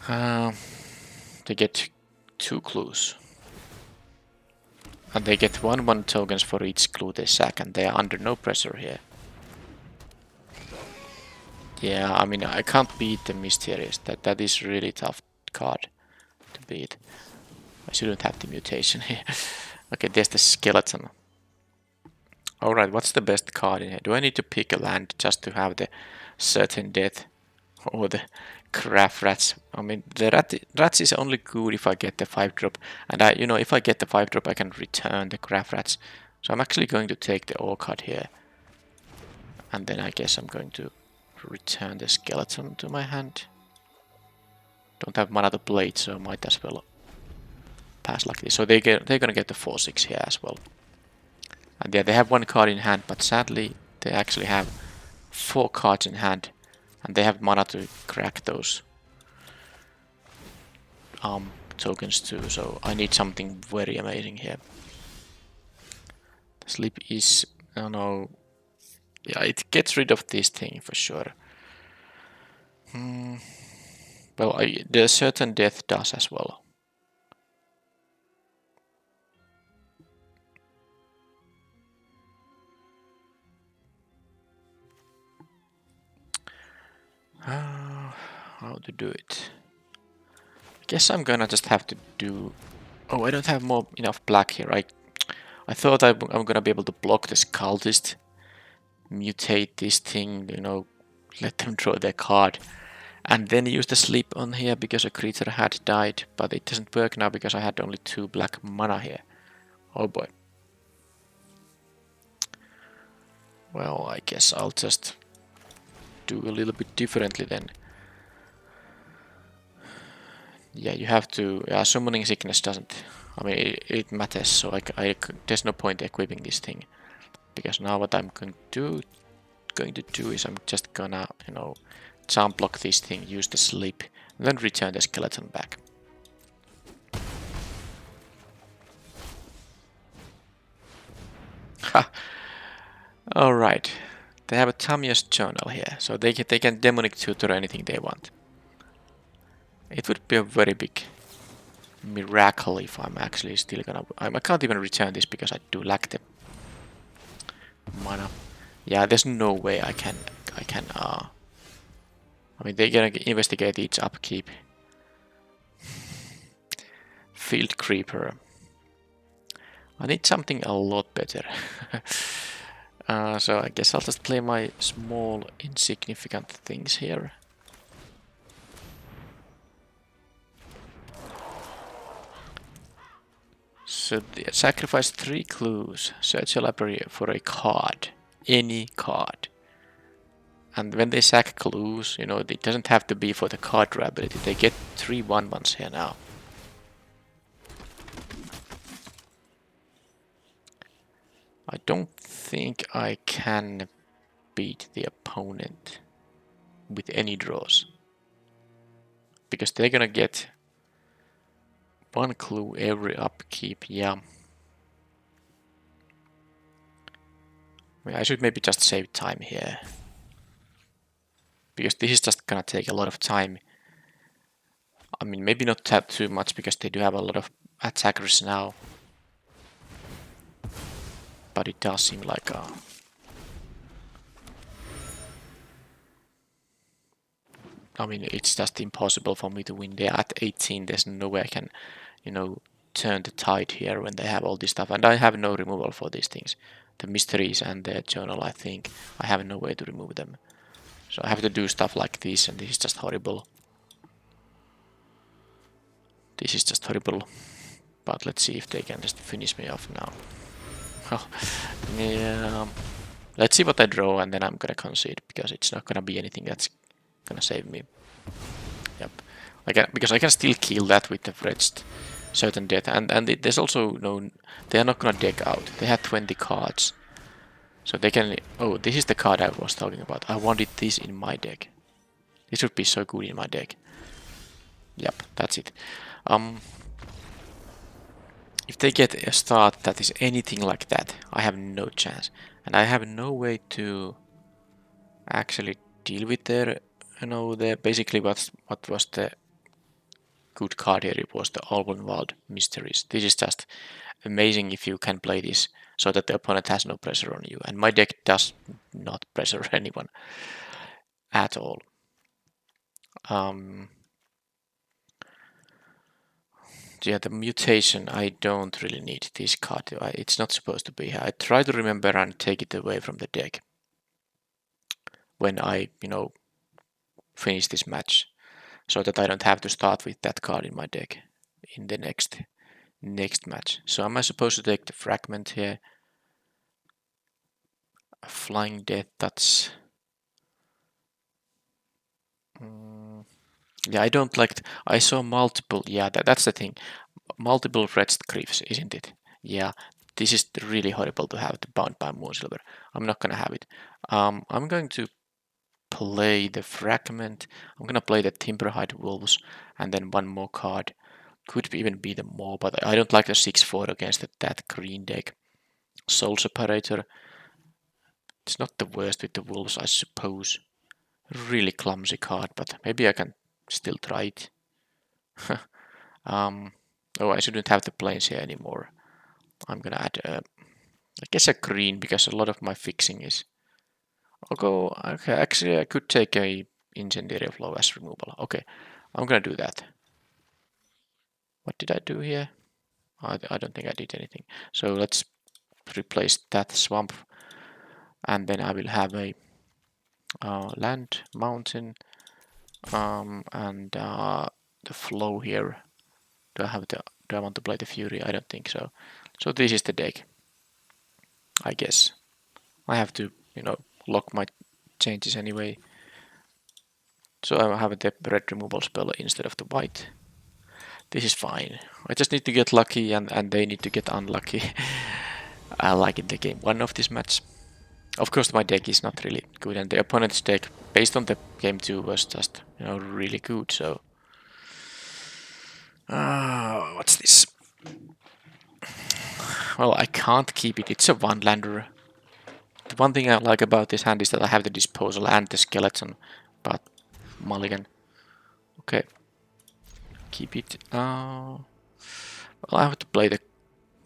They get 2 clues. And they get 1/1 tokens for each clue they sack, and they are under no pressure here. Yeah, I mean, I can't beat the Mysterious. That is really tough card to beat. I shouldn't have the mutation here. Okay, there's the skeleton. Alright, what's the best card in here? Do I need to pick a land just to have the certain death? Or the craft rats? I mean, the rats is only good if I get the 5-drop. And if I get the 5-drop, I can return the craft rats. So I'm actually going to take the ore card here. And then I guess I'm going to return the skeleton to my hand. Don't have mana to play it, so might as well pass like this. So they're gonna get the 4/6 here as well. And yeah, they have 1 card in hand, but sadly they actually have 4 cards in hand, and they have mana to crack those tokens too. So I need something very amazing here. The sleep is, I don't know. Yeah, it gets rid of this thing for sure. Well, the certain death does as well. How to do it? I guess I'm gonna just have to do... Oh, I don't have enough black here. I thought I'm gonna be able to block this cultist, mutate this thing, let them draw their card, and then use the sleep on here because a creature had died, but it doesn't work now because I had only 2 black mana here. Oh boy. Well, I guess I'll just do a little bit differently then. Yeah, you have to... Yeah, summoning sickness doesn't... I mean, it matters, so there's no point equipping this thing. Because now what I'm going to do is I'm just gonna, jump block this thing, use the sleep, and then return the skeleton back. Ha! Alright. They have a Tamiya's journal here, so they can demonic tutor anything they want. It would be a very big miracle if I'm actually still gonna... I can't even return this because I do lack the mana. Yeah, there's no way I can... I mean, they're gonna investigate each upkeep. Field Creeper. I need something a lot better. So I guess I'll just play my small insignificant things here. So sacrifice 3 clues. Search your library for a card. Any card. And when they sack clues, it doesn't have to be for the card draw ability. They get 3 1/1s here now. I don't think I can beat the opponent with any draws. Because they're gonna get 1 clue every upkeep, yeah. I mean, I should maybe just save time here. Because this is just gonna take a lot of time. I mean, maybe not that too much because they do have a lot of attackers now. But it does seem like I mean, it's just impossible for me to win. They're at 18, there's no way I can, turn the tide here when they have all this stuff. And I have no removal for these things. The mysteries and the journal, I think. I have no way to remove them. So I have to do stuff like this, and this is just horrible. This is just horrible. But let's see if they can just finish me off now. Oh, yeah. Let's see what I draw, and then I'm gonna concede, because it's not gonna be anything that's gonna save me. Yep. Because I can still kill that with the fetched certain death, and there's also no... They are not gonna deck out. They have 20 cards. So they can... Oh, this is the card I was talking about. I wanted this in my deck. This would be so good in my deck. Yep, that's it. If they get a start that is anything like that, I have no chance. And I have no way to actually deal with their... You know, basically what was the good card here? It was the Albenwald Mysteries. This is just amazing if you can play this so that the opponent has no pressure on you. And my deck does not pressure anyone at all. Yeah, the mutation, I don't really need this card. It's not supposed to be here. I try to remember and take it away from the deck when I, finish this match, so that I don't have to start with that card in my deck in the next match. So am I supposed to take the fragment here? A flying death, that's... Yeah, I don't like... I saw multiple... Yeah, that's the thing. Multiple red griefs, isn't it? Yeah, this is really horrible to have the Bound by Moonsilver. I'm not gonna have it. I'm going to play the fragment. I'm gonna play the Timberhide Wolves and then one more card. Could even be the more, but I don't like the 6/4 against that green deck. Soul Separator. It's not the worst with the Wolves, I suppose. Really clumsy card, but maybe I can still try it. Oh, I shouldn't have the planes here anymore. I'm gonna add I guess a green, because a lot of my fixing is... Okay, actually I could take a Incendiary Flow as removal. Okay, I'm gonna do that. What did I do here? I don't think I did anything. So let's replace that swamp, and then I will have a land, mountain, and the flow here. Do I want to play the Fury? I don't think so. So this is the deck, I guess. I have to, lock my changes anyway. So I have the red removal spell instead of the white. This is fine. I just need to get lucky, and they need to get unlucky. Like in the game 1 of this match. Of course my deck is not really good, and the opponent's deck, based on the game 2, was just, really good, so... what's this? Well, I can't keep it. It's a one-lander. The one thing I like about this hand is that I have the disposal and the skeleton, but mulligan. Okay. Keep it. Well, I have to play the...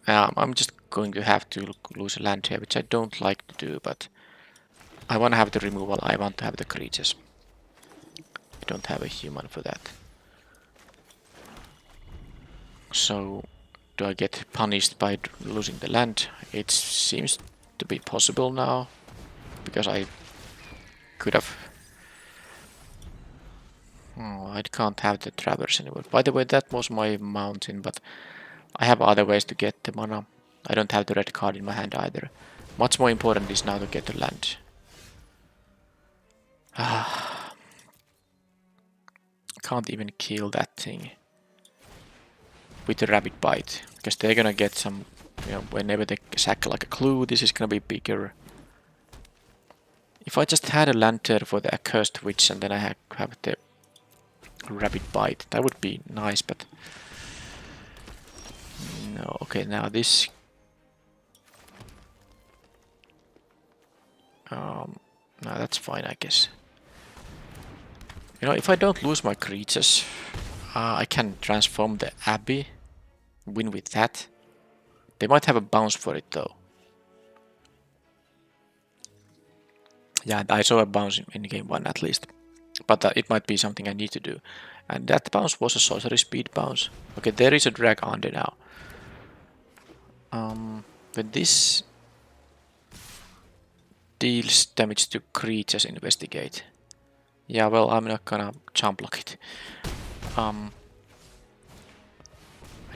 I'm just going to have to lose a land here, which I don't like to do, but I want to have the removal. I want to have the creatures. I don't have a human for that. So, do I get punished by losing the land? It seems to be possible now, because I could have... Oh, I can't have the traverse anymore. By the way, that was my mountain, but I have other ways to get the mana. I don't have the red card in my hand either. Much more important is now to get the land. Can't even kill that thing with the rabbit bite, because they're gonna get some, whenever they sack like a clue, this is gonna be bigger. If I just had a lantern for the accursed witch and then I have the rabbit bite, that would be nice, but no. Okay, now this... no, that's fine, I guess. If I don't lose my creatures, I can transform the Abbey, win with that. They might have a bounce for it though. Yeah, I saw a bounce in game 1 at least. But it might be something I need to do. And that bounce was a sorcery speed bounce. Okay, there is a drag under now. When this deals damage to creatures, investigate. Yeah, well, I'm not gonna jump block it. I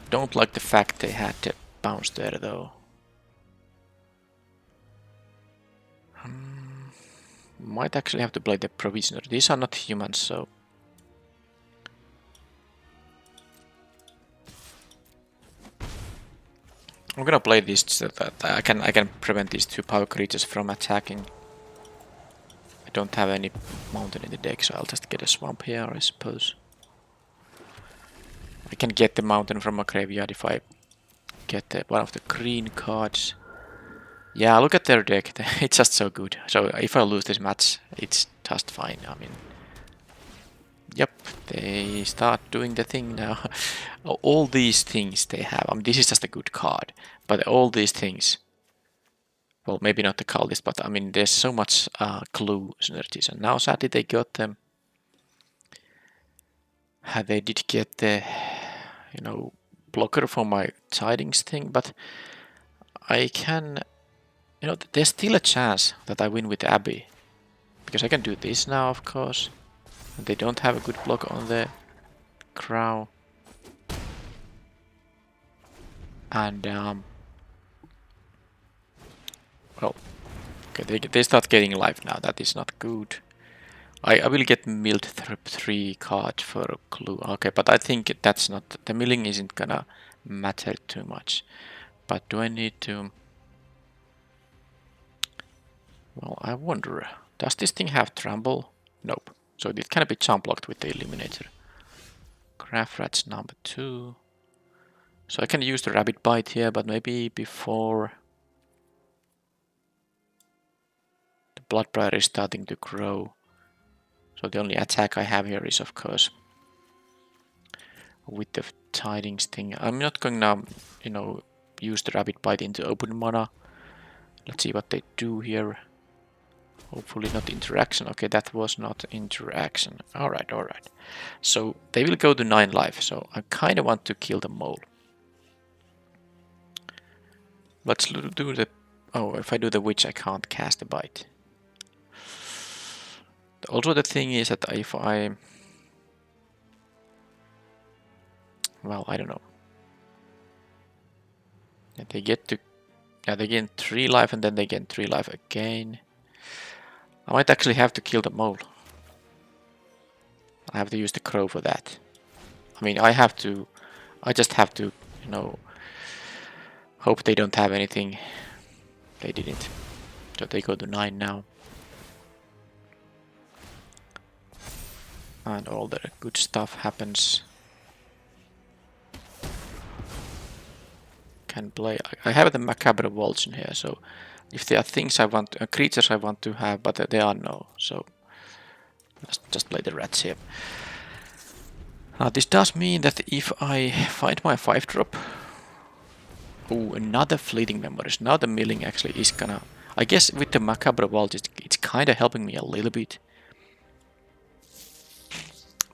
don't like the fact they had the bounce there though. Might actually have to play the Provisioner. These are not humans, so... I'm gonna play this so that I can prevent these 2 power creatures from attacking. I don't have any mountain in the deck, so I'll just get a swamp here, I suppose. I can get the mountain from a graveyard if I get one of the green cards. Yeah, look at their deck. It's just so good. So if I lose this match, it's just fine. I mean, yep, they start doing the thing now. All these things they have. I mean, this is just a good card, but all these things. Well, maybe not the cultist, but I mean, there's so much clue synergies, and now sadly they got them. They did get the, blocker for my tidings thing, but I can, there's still a chance that I win with Abbey, because I can do this now, of course. And they don't have a good block on the crow, and well, okay, they start getting life now. That is not good. I will get milled 3 card for a clue. Okay, but I think that's not, the milling isn't gonna matter too much. But do I need to? Well, I wonder, does this thing have trample? Nope. So it can be jump blocked with the eliminator. Craft rats number 2. So I can use the rabbit bite here, but maybe before the blood briar is starting to grow. So the only attack I have here is, of course, with the tidings thing. I'm not going now, use the rabbit bite into open mana. Let's see what they do here. Hopefully not interaction. Okay, that was not interaction. Alright, alright. So they will go to 9 life, so I kind of want to kill the mole. Let's do the... Oh, if I do the witch, I can't cast the bite. Also, the thing is that if I... Well, I don't know. Yeah, they get to... Yeah, they gain 3 life and then they gain 3 life again. I might actually have to kill the mole. I have to use the crow for that. I mean, I just have to, hope they don't have anything. They didn't. So they go to 9 now. And all the good stuff happens. Can play. I have the macabre waltz in here, so if there are things I want, creatures I want to have, but there are no, so let's just play the rats here. This does mean that if I find my 5-drop, oh, another fleeting memories. Now the milling actually is gonna, I guess with the macabre waltz, it's kind of helping me a little bit.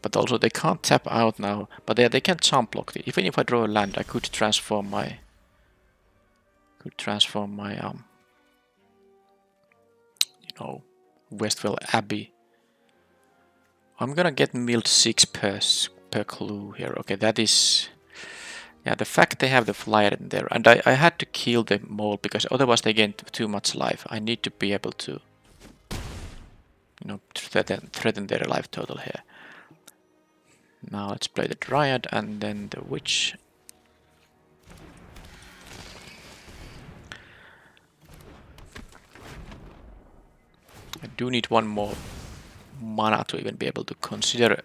But also they can't tap out now, but they can jump block. Even if I draw a land, I could transform my Westville Abbey. I'm gonna get milled 6 per clue here. Okay, that is... Yeah, the fact they have the flyer in there. And I had to kill the mole because otherwise they gain too much life. I need to be able to, threaten their life total here. Now let's play the Dryad and then the Witch. I do need 1 more mana to even be able to consider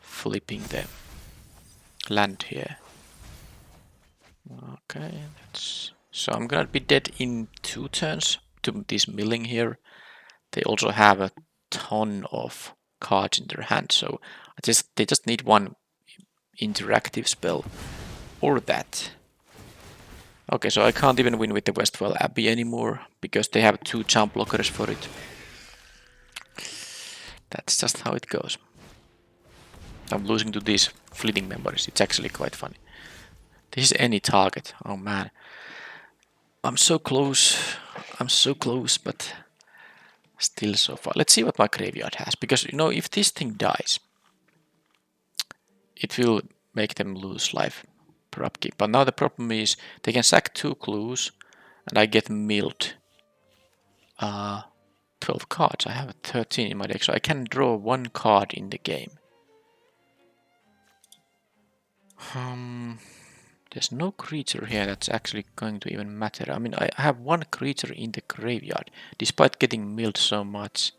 flipping the land here. Okay, so I'm gonna be dead in 2 turns to this milling here. They also have a ton of cards in their hand, so they just need 1 interactive spell or that. Okay, so I can't even win with the Westville Abbey anymore because they have 2 jump blockers for it. That's just how it goes. I'm losing to these fleeting memories. It's actually quite funny. This is any target. Oh man. I'm so close. But still so far. Let's see what my graveyard has. Because, if this thing dies, it will make them lose life per upkeep. But now the problem is they can sack 2 clues and I get milled 12 cards. I have 13 in my deck, so I can draw 1 card in the game. There's no creature here that's actually going to even matter. I mean, I have one creature in the graveyard, despite getting milled so much.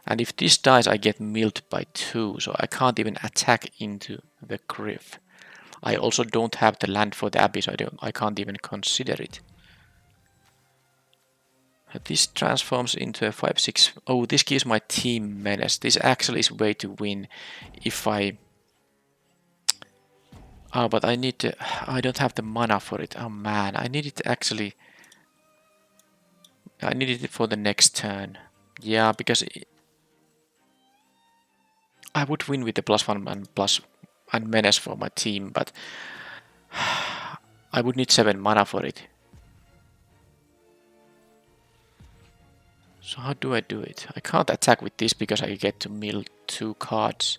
And if this dies, I get milled by 2, so I can't even attack into the Griff. I also don't have the land for the Abyss, I can't even consider it. This transforms into a 5/6. Oh, this gives my team menace. This actually is way to win if I... Oh, but I need to... I don't have the mana for it. Oh man, I need it actually... I need it for the next turn. Yeah, because... I would win with the +1 and and menace for my team, but... I would need 7 mana for it. So how do I do it? I can't attack with this because I get to mill 2 cards.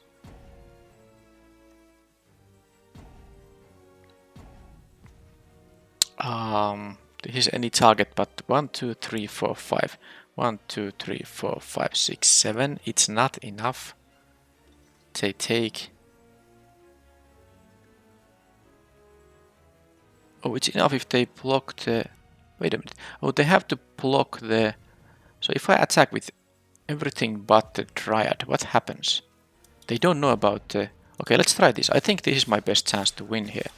This is any target, but 1, 2, 3, 4, 5. 1, 2, 3, 4, 5, 6, 7. It's not enough. They take. Oh, it's enough if they block the... Wait a minute. Oh, they have to block the... So if I attack with everything but the Dryad, what happens? They don't know about the... Okay, let's try this. I think this is my best chance to win here.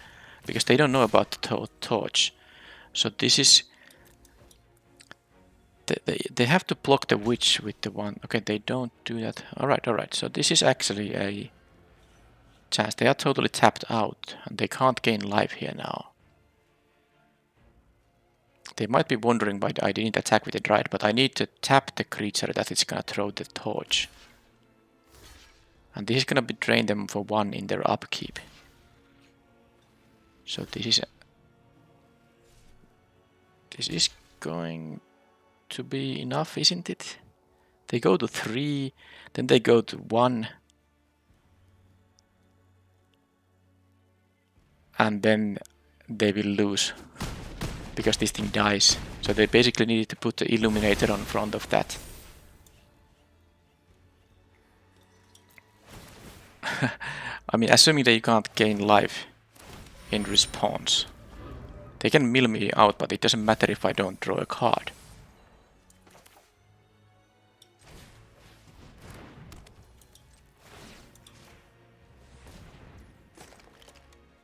Because they don't know about the torch. So this is... They have to block the witch with the one... Okay, they don't do that. Alright. So this is actually a chance. They are totally tapped out. And they can't gain life here now. They might be wondering why I didn't attack with the Dryad, but I need to tap the creature that it's gonna throw the torch. And this is gonna drain them for 1 in their upkeep. So this is going to be enough, isn't it? They go to 3, then they go to 1. And then they will lose. Because this thing dies. So they basically needed to put the Illuminator on front of that. I mean, assuming that you can't gain life in response. They can mill me out, but it doesn't matter if I don't draw a card.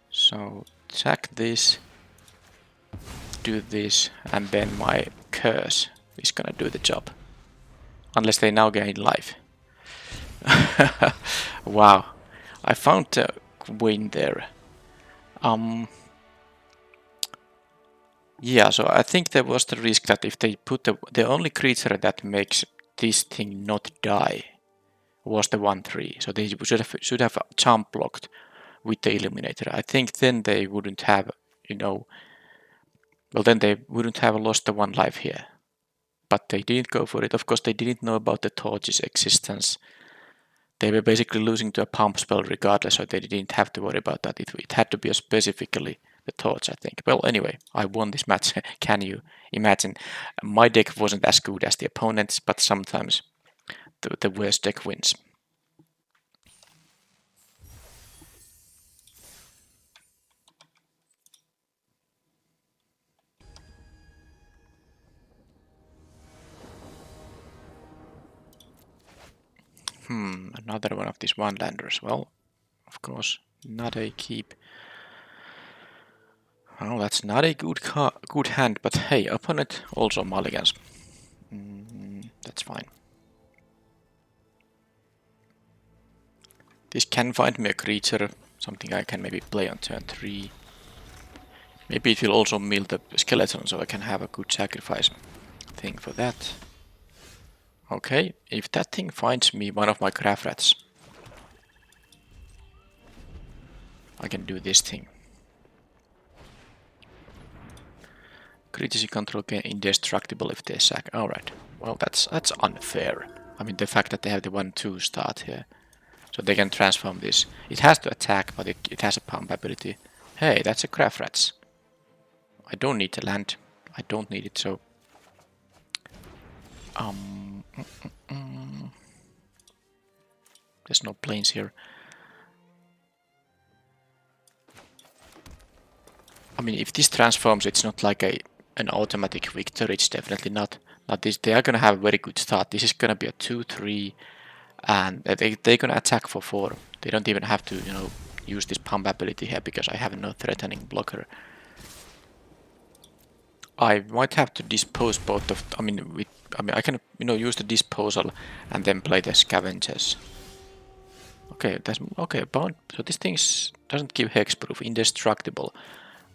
So, sack this, do this, and then my curse is gonna do the job. Unless they now gain life. Wow, I found a win there. Yeah, so I think there was the risk that if they put the only creature that makes this thing not die was the 1/3. So they should have jump blocked with the Illuminator. I think then they wouldn't have, well then they wouldn't have lost the 1 life here. But they didn't go for it. Of course, they didn't know about the torch's existence. They were basically losing to a pump spell regardless, so they didn't have to worry about that. It had to be specifically the torch, I think. Well, anyway, I won this match. Can you imagine? My deck wasn't as good as the opponent's, but sometimes the worst deck wins. Another one of these one-landers. Well, of course, not a keep. Well, that's not a good hand, but hey, opponent also mulligans. That's fine. This can find me a creature, something I can maybe play on turn 3. Maybe it will also mill the skeleton, so I can have a good sacrifice thing for that. Okay, if that thing finds me one of my craft rats, I can do this thing. Creatures you control get indestructible if they sack. Alright, well that's unfair. I mean the fact that they have the 1/2 start here. So they can transform this. It has to attack, but it has a pump ability. Hey, that's a craft rats. I don't need the land. I don't need it, so... There's no planes here. mean, if this transforms, it's not like an automatic victory. It's definitely not this. They are gonna have a very good start. This is gonna be a 2-3, and they're gonna attack for 4. They don't even have to, use this pump ability here because I have no threatening blocker. I might have to dispose both of. I can, use the disposal and then play the scavengers. Okay, that's okay. Bound. So this thing doesn't give hexproof, indestructible.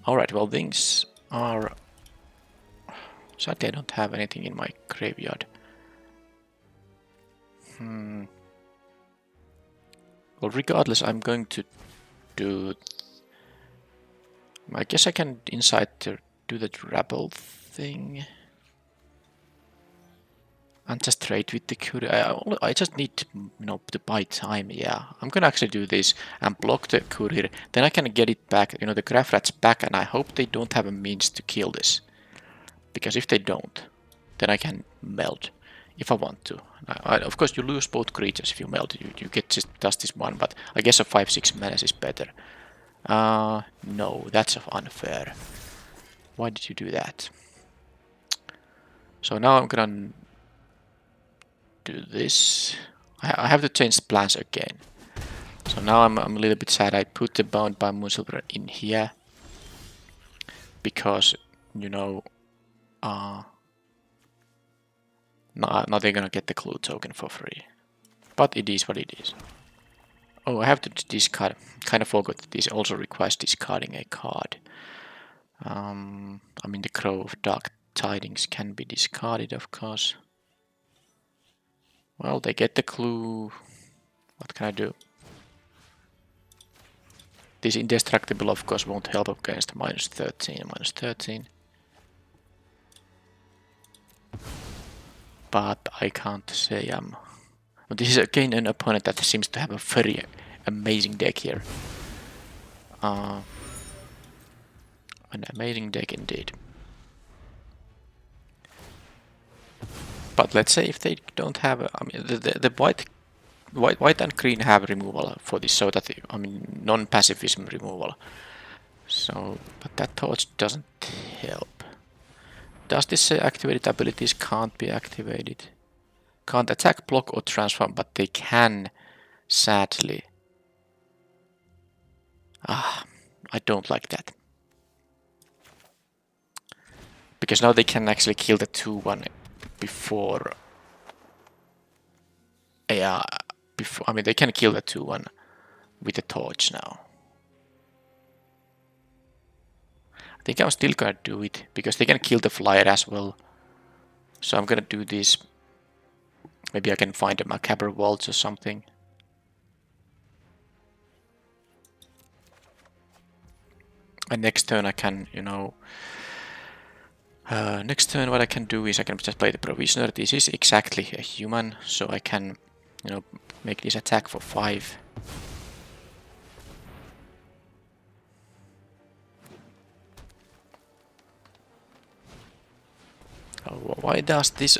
All right. Well, things are. Sadly, I don't have anything in my graveyard. Well, regardless, I'm going to do. I guess I can incite to do the rabble thing. And just trade with the courier. I just need to, to buy time. Yeah, I'm gonna actually do this and block the courier. Then I can get it back, the graph rat's back, and I hope they don't have a means to kill this. Because if they don't, then I can melt if I want to. Of course, you lose both creatures if you melt. You get just this one, but I guess a 5-6 menace is better. No, that's unfair. Why did you do that? So now I'm gonna do this. I have to change plans again. So now I'm a little bit sad. I put the bound by Moonsilver in here because now they're gonna get the clue token for free. But it is what it is. Oh, I have to discard. Kind of forgot that this also requires discarding a card. The Crow of Dark Tidings can be discarded, of course. Well, they get the clue. What can I do? This indestructible, of course, won't help against -13. But I can't say this is again an opponent that seems to have a very amazing deck here. An amazing deck indeed. But let's say if they don't have, the white and green have removal for this, so that non-pacifism removal. So, but that torch doesn't help. Does this say activated abilities can't be activated? Can't attack, block, or transform, but they can, sadly. I don't like that. Because now they can actually kill the 2-1 before. Yeah, they can kill the 2-1 with the torch now. I think I'm still gonna do it because they can kill the flyer as well. So I'm gonna do this. Maybe I can find a macabre waltz or something. And next turn I can, next turn what I can do is I can just play the Provisioner. This is exactly a human, so I can, make this attack for 5. Why does this...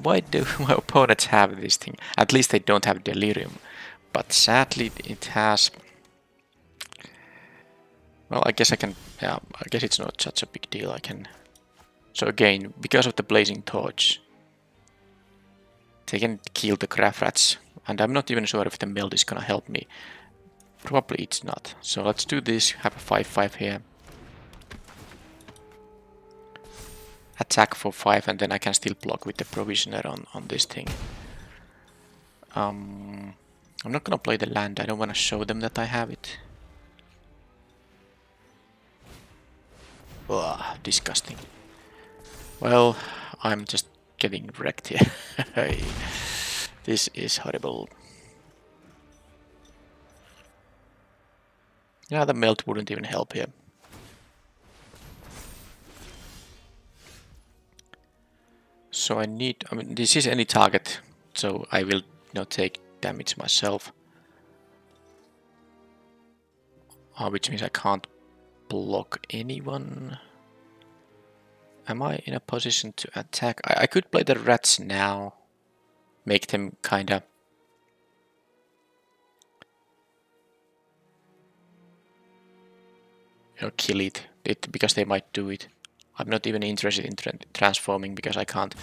why do my opponents have this thing? At least they don't have Delirium. But sadly it has... Well, I guess I can... Yeah, I guess it's not such a big deal. I can... So again, because of the Blazing Torch, they can kill the graph rats. And I'm not even sure if the meld is gonna help me. Probably it's not. So let's do this, have a 5-5 here. Attack for 5, and then I can still block with the Provisioner on this thing. I'm not gonna play the land. I don't want to show them that I have it. Ugh, disgusting. Well, I'm just getting wrecked here. This is horrible. Yeah, the melt wouldn't even help here. So I need, this is any target, so I will take damage myself. Which means I can't block anyone. Am I in a position to attack? I could play the rats now. Make them kinda... kill it. because they might do it. I'm not even interested in transforming because I can't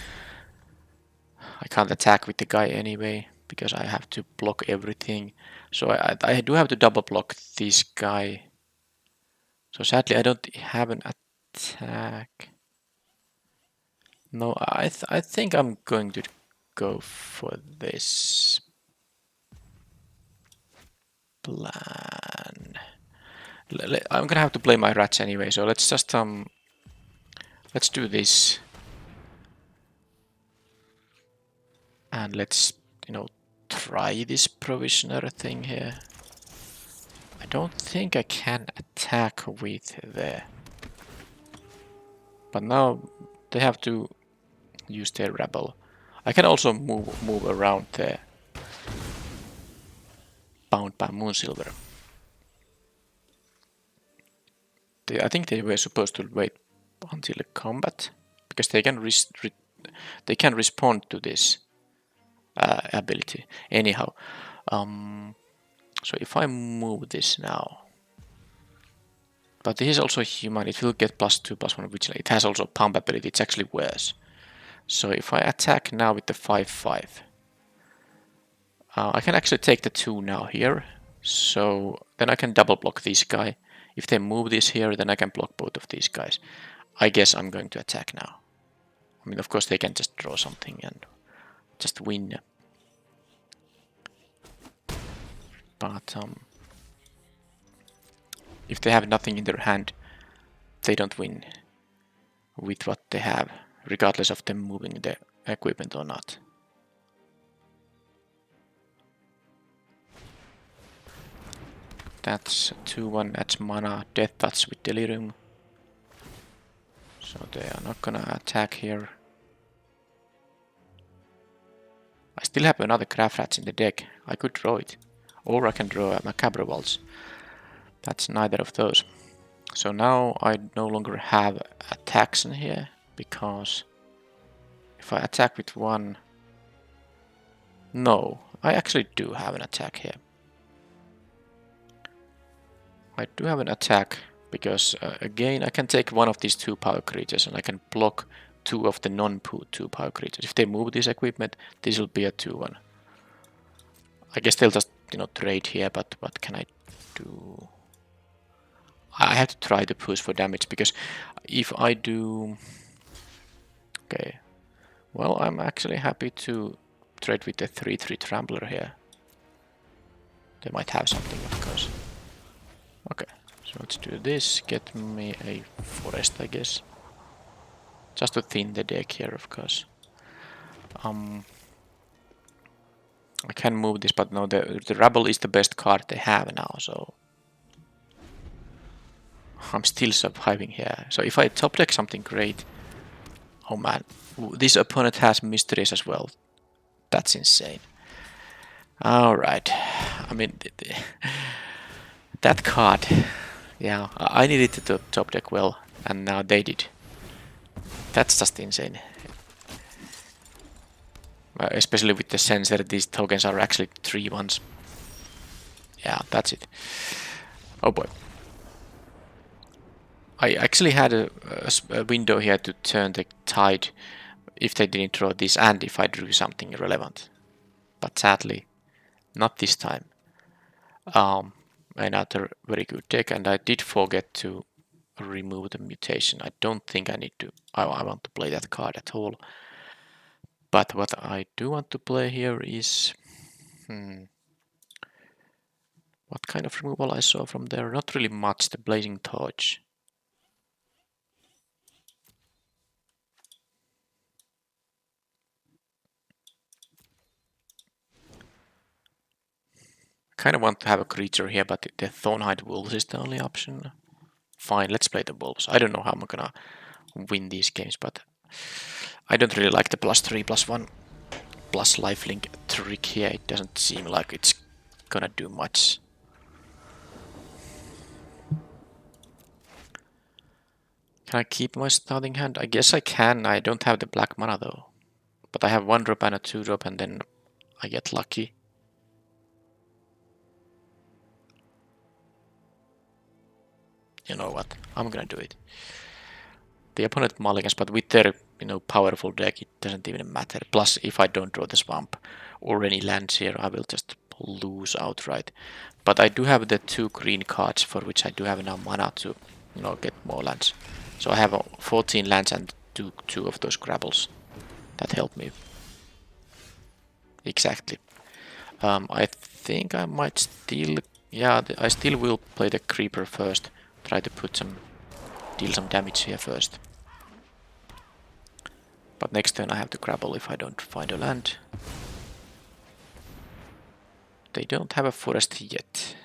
attack with the guy anyway because I have to block everything. So I do have to double block this guy. So sadly I don't have an attack. No, I think I'm going to go for this plan. I'm gonna have to play my rats anyway, so let's just let's do this. And let's, try this provisioner thing here. I don't think I can attack with the... But now they have to use their rebel. I can also move around the bound by Moonsilver. I think they were supposed to wait until the combat because they can respond to this ability. Anyhow, so if I move this now, but this is also human, it will get +2/+1 vigilance. It has also pump ability, it's actually worse. So if I attack now with the 5/5, I can actually take the 2 now here. So then I can double block this guy. If they move this here, then I can block both of these guys. I guess I'm going to attack now. I mean, of course they can just draw something and just win. But if they have nothing in their hand, they don't win with what they have, regardless of them moving the equipment or not. That's 2/1, that's mana, death touch with delirium. So they are not gonna attack here. I still have another craft rats in the deck. I could draw it. Or I can draw a macabre waltz. That's neither of those. So now I no longer have attacks in here, because if I attack with 1... No, I actually do have an attack here. I do have an attack, because again I can take one of these 2 power creatures and I can block 2 of the non-2 power creatures. If they move this equipment, this will be a 2/1. I guess they'll just, trade here, but what can I do? I have to try to push for damage, because if I do... Okay, well, I'm actually happy to trade with the 3/3 Trampler here. They might have something, of course. Okay, so let's do this. Get me a forest, I guess. Just to thin the deck here, of course. I can move this, but no, the Rabble is the best card they have now, so... I'm still surviving here. So if I top deck something great... Oh man, this opponent has mysteries as well. That's insane. Alright, I mean... that card... Yeah, I needed to top deck well, and now they did. That's just insane. Especially with the sense that these tokens are actually 3/1s. Yeah, that's it. Oh boy. I actually had a window here to turn the tide if they didn't draw this and if I drew something relevant. But sadly, not this time. Another very good deck, and I did forget to remove the mutation. I don't think I need to. I want to play that card at all. But what I do want to play here is... What kind of removal I saw from there? Not really much. The Blazing Torch. Kind of want to have a creature here, but the Thornhide Wolves is the only option. Fine, let's play the Wolves. I don't know how I'm gonna win these games, but I don't really like the +3/+1 plus lifelink trick here. It doesn't seem like it's gonna do much. Can I keep my starting hand? I guess I can. I don't have the black mana though. But I have 1-drop and a 2-drop, and then I get lucky. you know what? I'm gonna do it. The opponent mulligans, but with their powerful deck, it doesn't even matter. Plus, if I don't draw the swamp or any lands here, I will just lose outright. But I do have the 2 green cards for which I do have enough mana to get more lands. So I have 14 lands and two of those grabbles. That helped me. Exactly. I think I might still... Yeah, I still will play the creeper first. Try to deal some damage here first. But next turn I have to grapple if I don't find a land. They don't have a forest yet.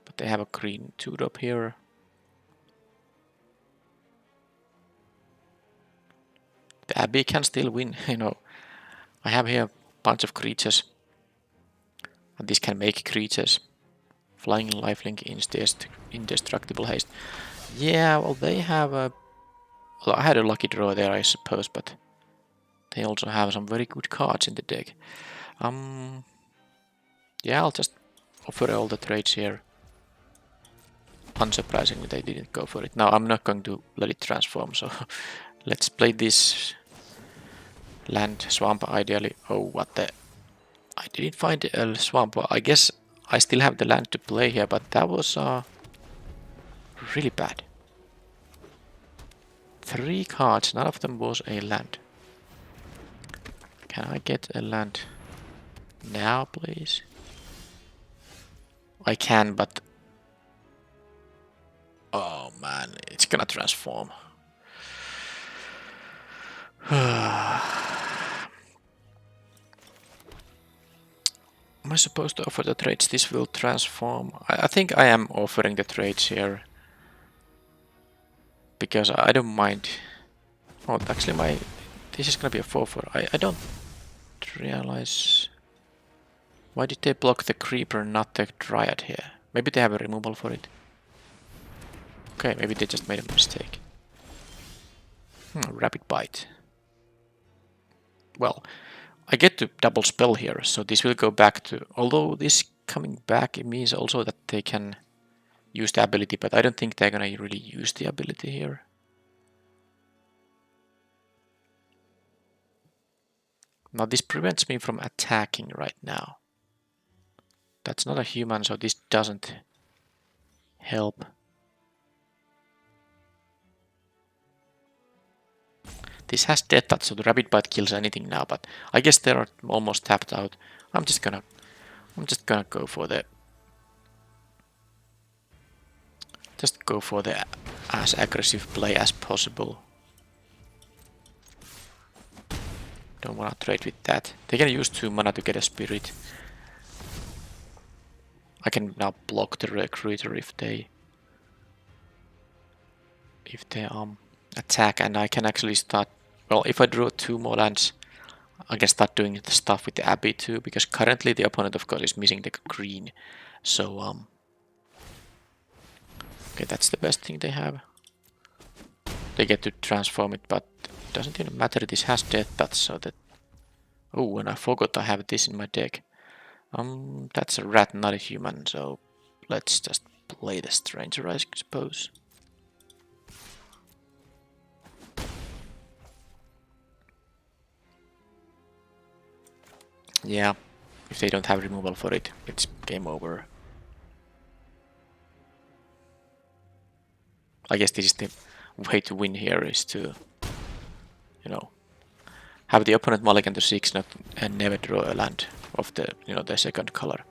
But they have a green 2-drop here. The Abbey can still win, I have here a bunch of creatures. And this can make creatures. Flying lifelink, indestructible haste. Yeah, well they have a... Well, I had a lucky draw there, I suppose, but they also have some very good cards in the deck. Yeah, I'll just offer all the trades here. Unsurprisingly, they didn't go for it. Now, I'm not going to let it transform, so let's play this land swamp ideally. Oh, what the... I didn't find a swamp. Well, I guess I still have the land to play here, but that was really bad. 3 cards, none of them was a land. Can I get a land now, please? I can, but... Oh man, it's gonna transform. Am I supposed to offer the trades? This will transform. I think I am offering the trades here. Because I don't mind. Oh, actually this is gonna be a 4/4. I don't realize... Why did they block the creeper, not the dryad here? Maybe they have a removal for it. Okay, maybe they just made a mistake. Rapid bite. Well, I get to double spell here, so this will go back to... Although this coming back, it means also that they can use the ability, but I don't think they're gonna really use the ability here. Now this prevents me from attacking right now. That's not a human, so this doesn't help. This has death touch, so the rapid bite kills anything now, but I guess they are almost tapped out. I'm just gonna go for the... Just go for the as aggressive play as possible. Don't wanna trade with that. They can use 2 mana to get a spirit. I can now block the recruiter if they attack, and I can actually start... Well, if I draw 2 more lands, I can start doing the stuff with the Abbey too, because currently the opponent of course is missing the green. So okay, that's the best thing they have. They get to transform it, but it doesn't even matter. This has death touch, so that... Oh, and I forgot I have this in my deck. That's a rat, not a human, so let's just play the stranger, I suppose. Yeah, if they don't have removal for it, it's game over. I guess this is the way to win here, is to, have the opponent mulligan to 6 and never draw a land of the, the second color.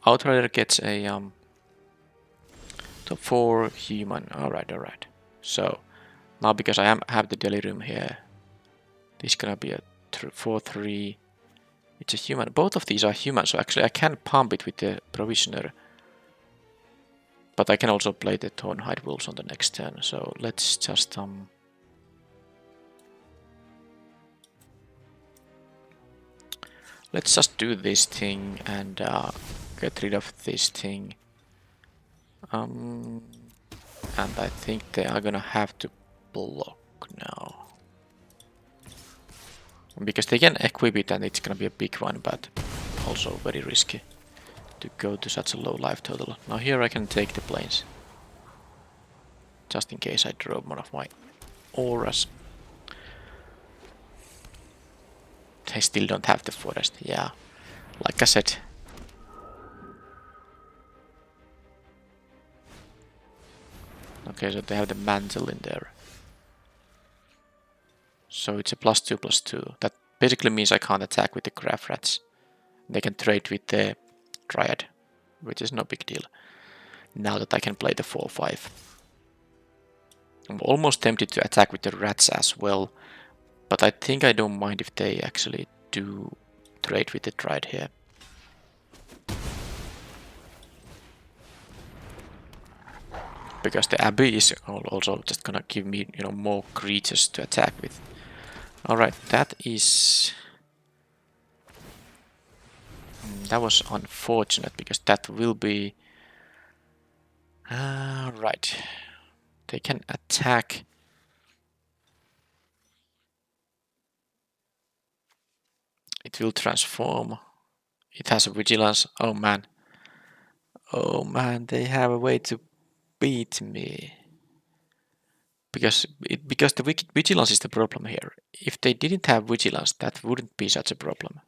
Outrider gets a top 4 human. Alright. So now because I have the delirium here, this is gonna be a 4/3. It's a human. Both of these are human, so actually I can pump it with the provisioner. But I can also play the Thornhide Wolves on the next turn, so let's just let's just do this thing and get rid of this thing. And I think they are gonna have to block now. Because they can equip it and it's gonna be a big one, but also very risky to go to such a low life total. Now here I can take the plains. Just in case I drove one of my auras. They still don't have the forest, yeah. Like I said. Okay, so they have the mantle in there. So it's a +2/+2. That basically means I can't attack with the graph rats. They can trade with the Dryad, which is no big deal. Now that I can play the 4/5. I'm almost tempted to attack with the rats as well, but I think I don't mind if they actually do trade with the Dryad here. Because the Abbey is also just gonna give me, you know, more creatures to attack with. Alright, that is... that was unfortunate, because that will be... right. They can attack... It will transform. It has a vigilance. Oh man. Oh man, they have a way to beat me. Because the vigilance is the problem here. If they didn't have vigilance, that wouldn't be such a problem.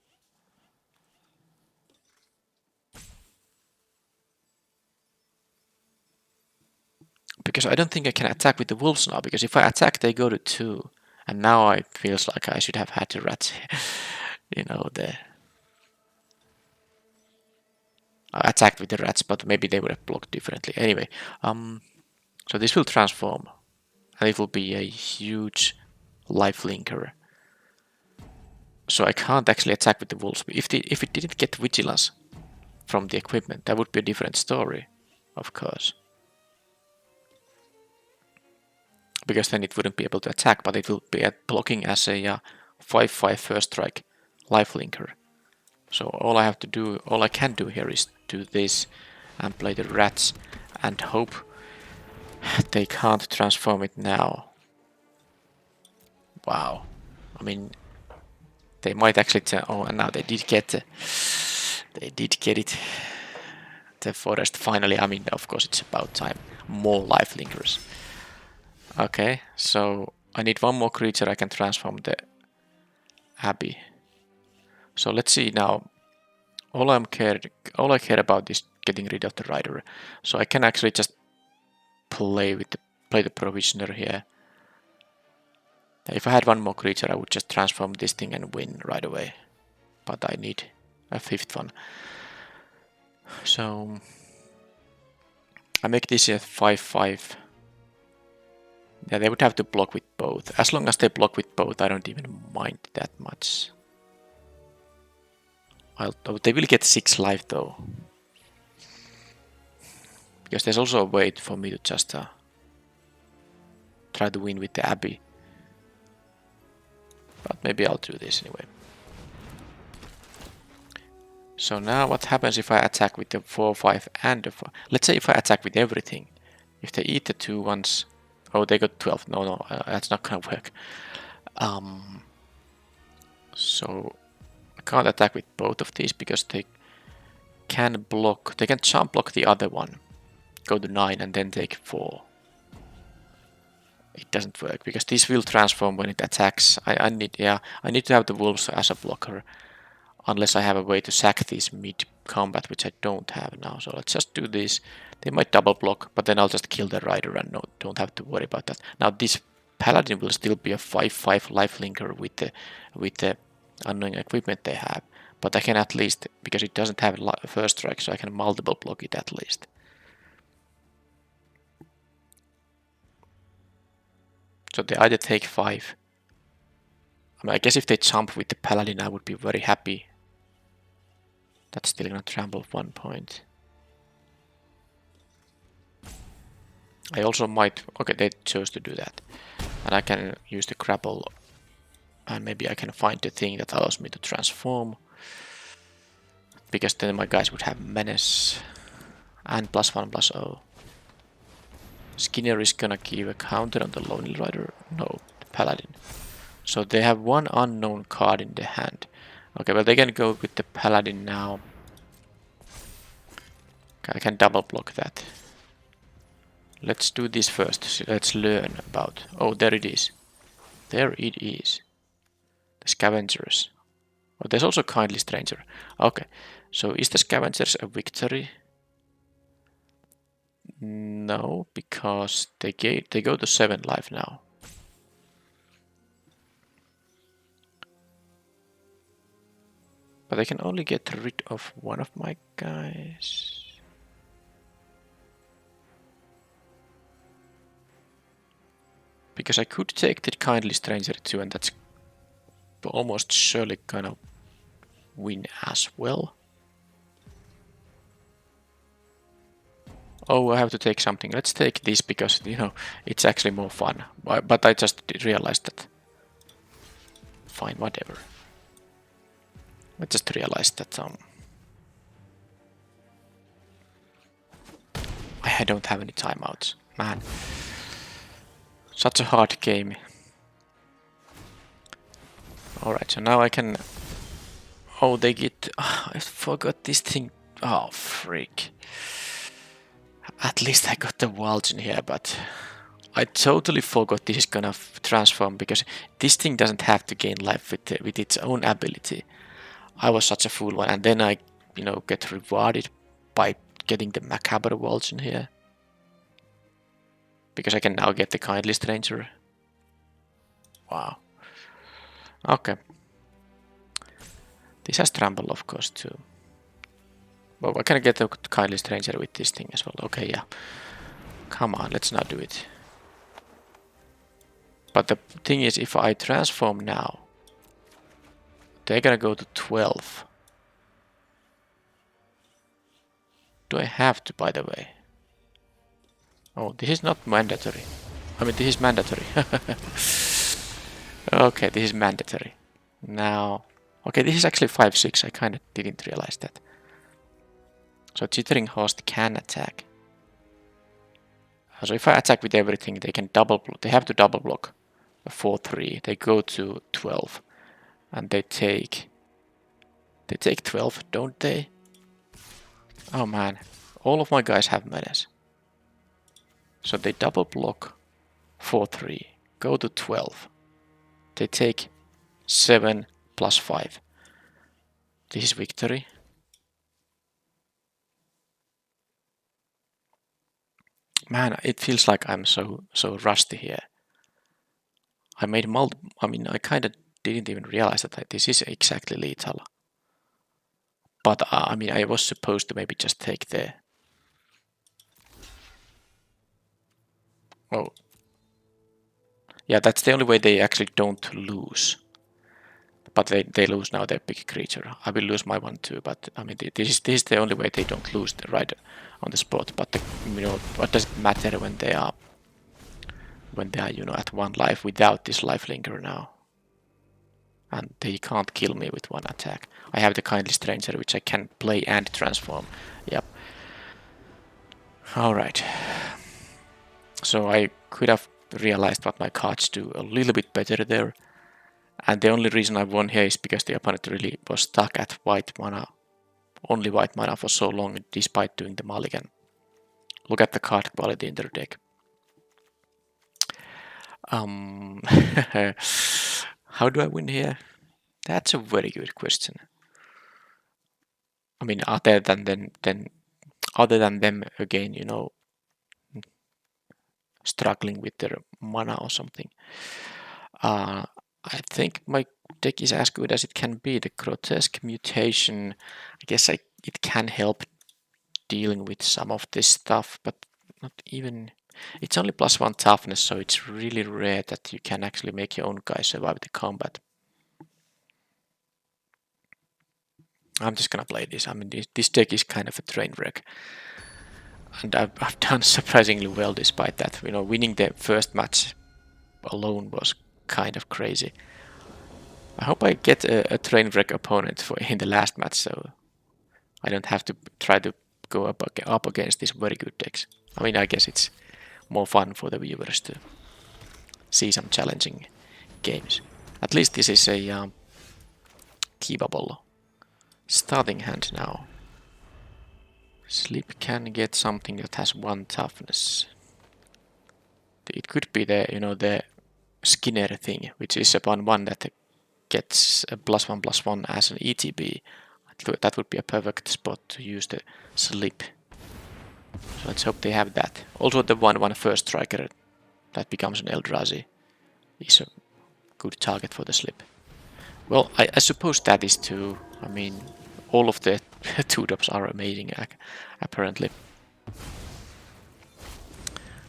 Because I don't think I can attack with the wolves now, because if I attack they go to 2. And now it feels like I should have had the rats. You know, I attacked with the rats, but maybe they would have blocked differently. Anyway, so this will transform. And it will be a huge life linker. So I can't actually attack with the wolves. If it didn't get vigilance from the equipment, that would be a different story, of course. Because then it wouldn't be able to attack, but it will be blocking as a 5/5 first strike life linker. So all I can do here is do this and play the rats and hope they can't transform it now. Wow. I mean, they might actually oh, and now they did get it. The forest finally. I mean, of course, it's about time. More life linkers. Okay, so I need one more creature I can transform the Abbey. So let's see now. All I care about is getting rid of the rider. So I can actually just play the provisioner here. If I had one more creature, I would just transform this thing and win right away. But I need a 5th one. So I make this a 5/5. Yeah, they would have to block with both. As long as they block with both, I don't even mind that much. They will get 6 life though. Because there's also a way for me to just try to win with the Abbey. But maybe I'll do this anyway. So now what happens if I attack with the 4/5 and the 4? Let's say if I attack with everything. If they eat the 2 ones... Oh, they got 12. No, that's not gonna work. So I can't attack with both of these because they can block. They can jump block the other one. Go to 9 and then take 4. It doesn't work because this will transform when it attacks. I need to have the wolves as a blocker. Unless I have a way to sack these mid-combat, which I don't have now. So let's just do this. They might double block, but then I'll just kill the rider and don't have to worry about that. Now this paladin will still be a 5/5 life linker with the unknown equipment they have. But I can at least, because it doesn't have first strike, so I can multiple block it at least. So they either take 5. I mean, I guess if they jump with the paladin, I would be very happy. That's still gonna trample 1 point. I also might... Okay, they chose to do that. And I can use the grapple. And maybe I can find the thing that allows me to transform. Because then my guys would have menace. And +1/+0. Skinner is gonna give a counter on the Lonely Rider. No, the paladin. So they have 1 unknown card in the hand. Okay, well they can go with the paladin now. I can double block that. Let's do this first. So let's learn about... Oh, there it is. There it is. The scavengers. Oh, there's also kindly stranger. Okay. So is the scavengers a victory? No, because they go to 7 life now. But I can only get rid of one of my guys. Because I could take the kindly stranger too, and that's almost surely gonna win as well. Oh, I have to take something. Let's take this because, you know, it's actually more fun. But I just realized that. Fine, whatever. I just realized that I don't have any timeouts. Man. Such a hard game. Alright, so now I can... Oh, they get... I forgot this thing. Oh, freak. At least I got the Waltz in here, but... I totally forgot this is gonna transform, because this thing doesn't have to gain life with its own ability. I was such a fool one, and then I, you know, get rewarded by getting the macabre Waltz in here. Because I can now get the kindly stranger. Wow. Okay. This has trample, of course, too. Well, I can get the kindly stranger with this thing as well. Okay, yeah. Come on, let's not do it. But the thing is, if I transform now, they're gonna go to 12. Do I have to, by the way? Oh, this is not mandatory. I mean, this is mandatory. Okay, this is mandatory. Now... Okay, this is actually 5-6. I kind of didn't realize that. So Jittering Host can attack. So if I attack with everything, they can double block. They have to double block a 4-3. They go to 12. And they take 12, don't they? Oh man, all of my guys have menace. So they double block 4-3, go to 12. They take 7 plus 5. This is victory. Man, it feels like I'm so rusty here. I made I mean, I kind of didn't even realize that this is exactly lethal. But I mean, I was supposed to maybe just take the... Oh. Yeah, that's the only way they actually don't lose. But they lose now their big creature. I will lose my one too, but I mean, this is the only way they don't lose right on the spot. But you know, what does it matter when they are you know, at 1 life without this lifelinker now? And they can't kill me with 1 attack. I have the kindly stranger, which I can play and transform. Yep. Alright. So I could have realized what my cards do a little bit better there. And the only reason I won here is because the opponent really was stuck at white mana. Only white mana for so long, despite doing the mulligan. Look at the card quality in their deck. How do I win here? That's a very good question. I mean, other than them again, you know, struggling with their mana or something. I think my deck is as good as it can be. The grotesque mutation, I guess it can help dealing with some of this stuff, but not even... It's only +1 toughness, so it's really rare that you can actually make your own guy survive the combat. I'm just gonna play this. I mean, this deck is kind of a train wreck. And I've done surprisingly well despite that. You know, winning the first match alone was kind of crazy. I hope I get a train wreck opponent in the last match, so I don't have to try to go up against these very good decks. I mean, I guess it's more fun for the viewers to see some challenging games. At least this is a keepable starting hand now. Slip can get something that has 1 toughness. It could be the, you know, the Skinner thing, which is upon 1 that gets a +1/+1 as an ETB. That would be a perfect spot to use the slip. So let's hope they have that. Also the 1/1 first striker that becomes an Eldrazi is a good target for the slip. Well, I suppose that is too. I mean, all of the 2-drops are amazing, apparently.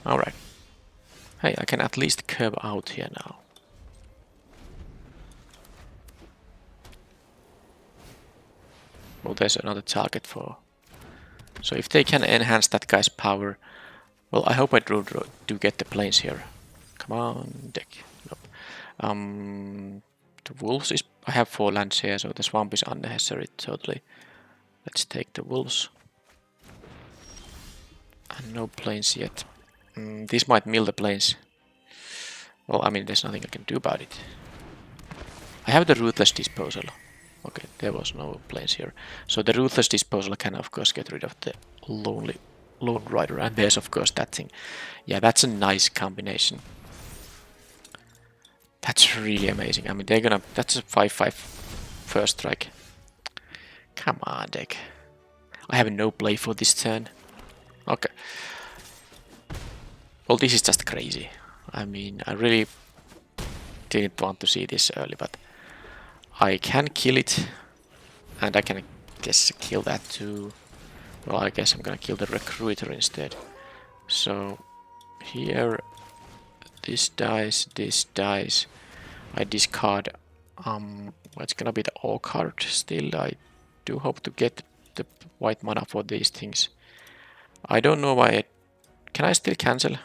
Alright. Hey, I can at least curve out here now. Well, there's another target for... So if they can enhance that guy's power... Well, I hope I do get the planes here. Come on, deck. Nope. The wolves is... I have 4 lands here, so the swamp is unnecessary, totally. Let's take the wolves. And no planes yet. This might mill the planes. Well, I mean, there's nothing I can do about it. I have the Ruthless Disposal. Okay, there was no planes here. So the Ruthless Disposal can, of course, get rid of the Lone Rider. And there's, of course, that thing. Yeah, that's a nice combination. That's really amazing. I mean, they're gonna... That's a 5/5 first strike. Come on, deck. I have no play for this turn. Okay. Well, this is just crazy. I mean, I really didn't want to see this early, but I can kill it, and I can guess kill that too. Well, I guess I'm gonna kill the Recruiter instead. So here, this dies, this dies. I discard. It's gonna be the O card still. I do hope to get the white mana for these things. I don't know why. Can I still cancel?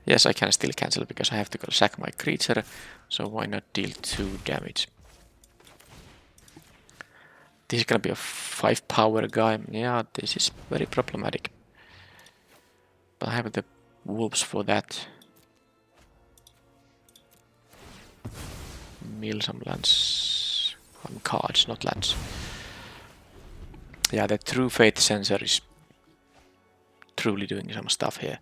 Yes, I can still cancel because I have to go sack my creature, so why not deal 2 damage? This is gonna be a 5 power guy. Yeah, this is very problematic. But I have the wolves for that. Mill some lands. Cards, not lands. Yeah, the True Fate sensor is truly doing some stuff here.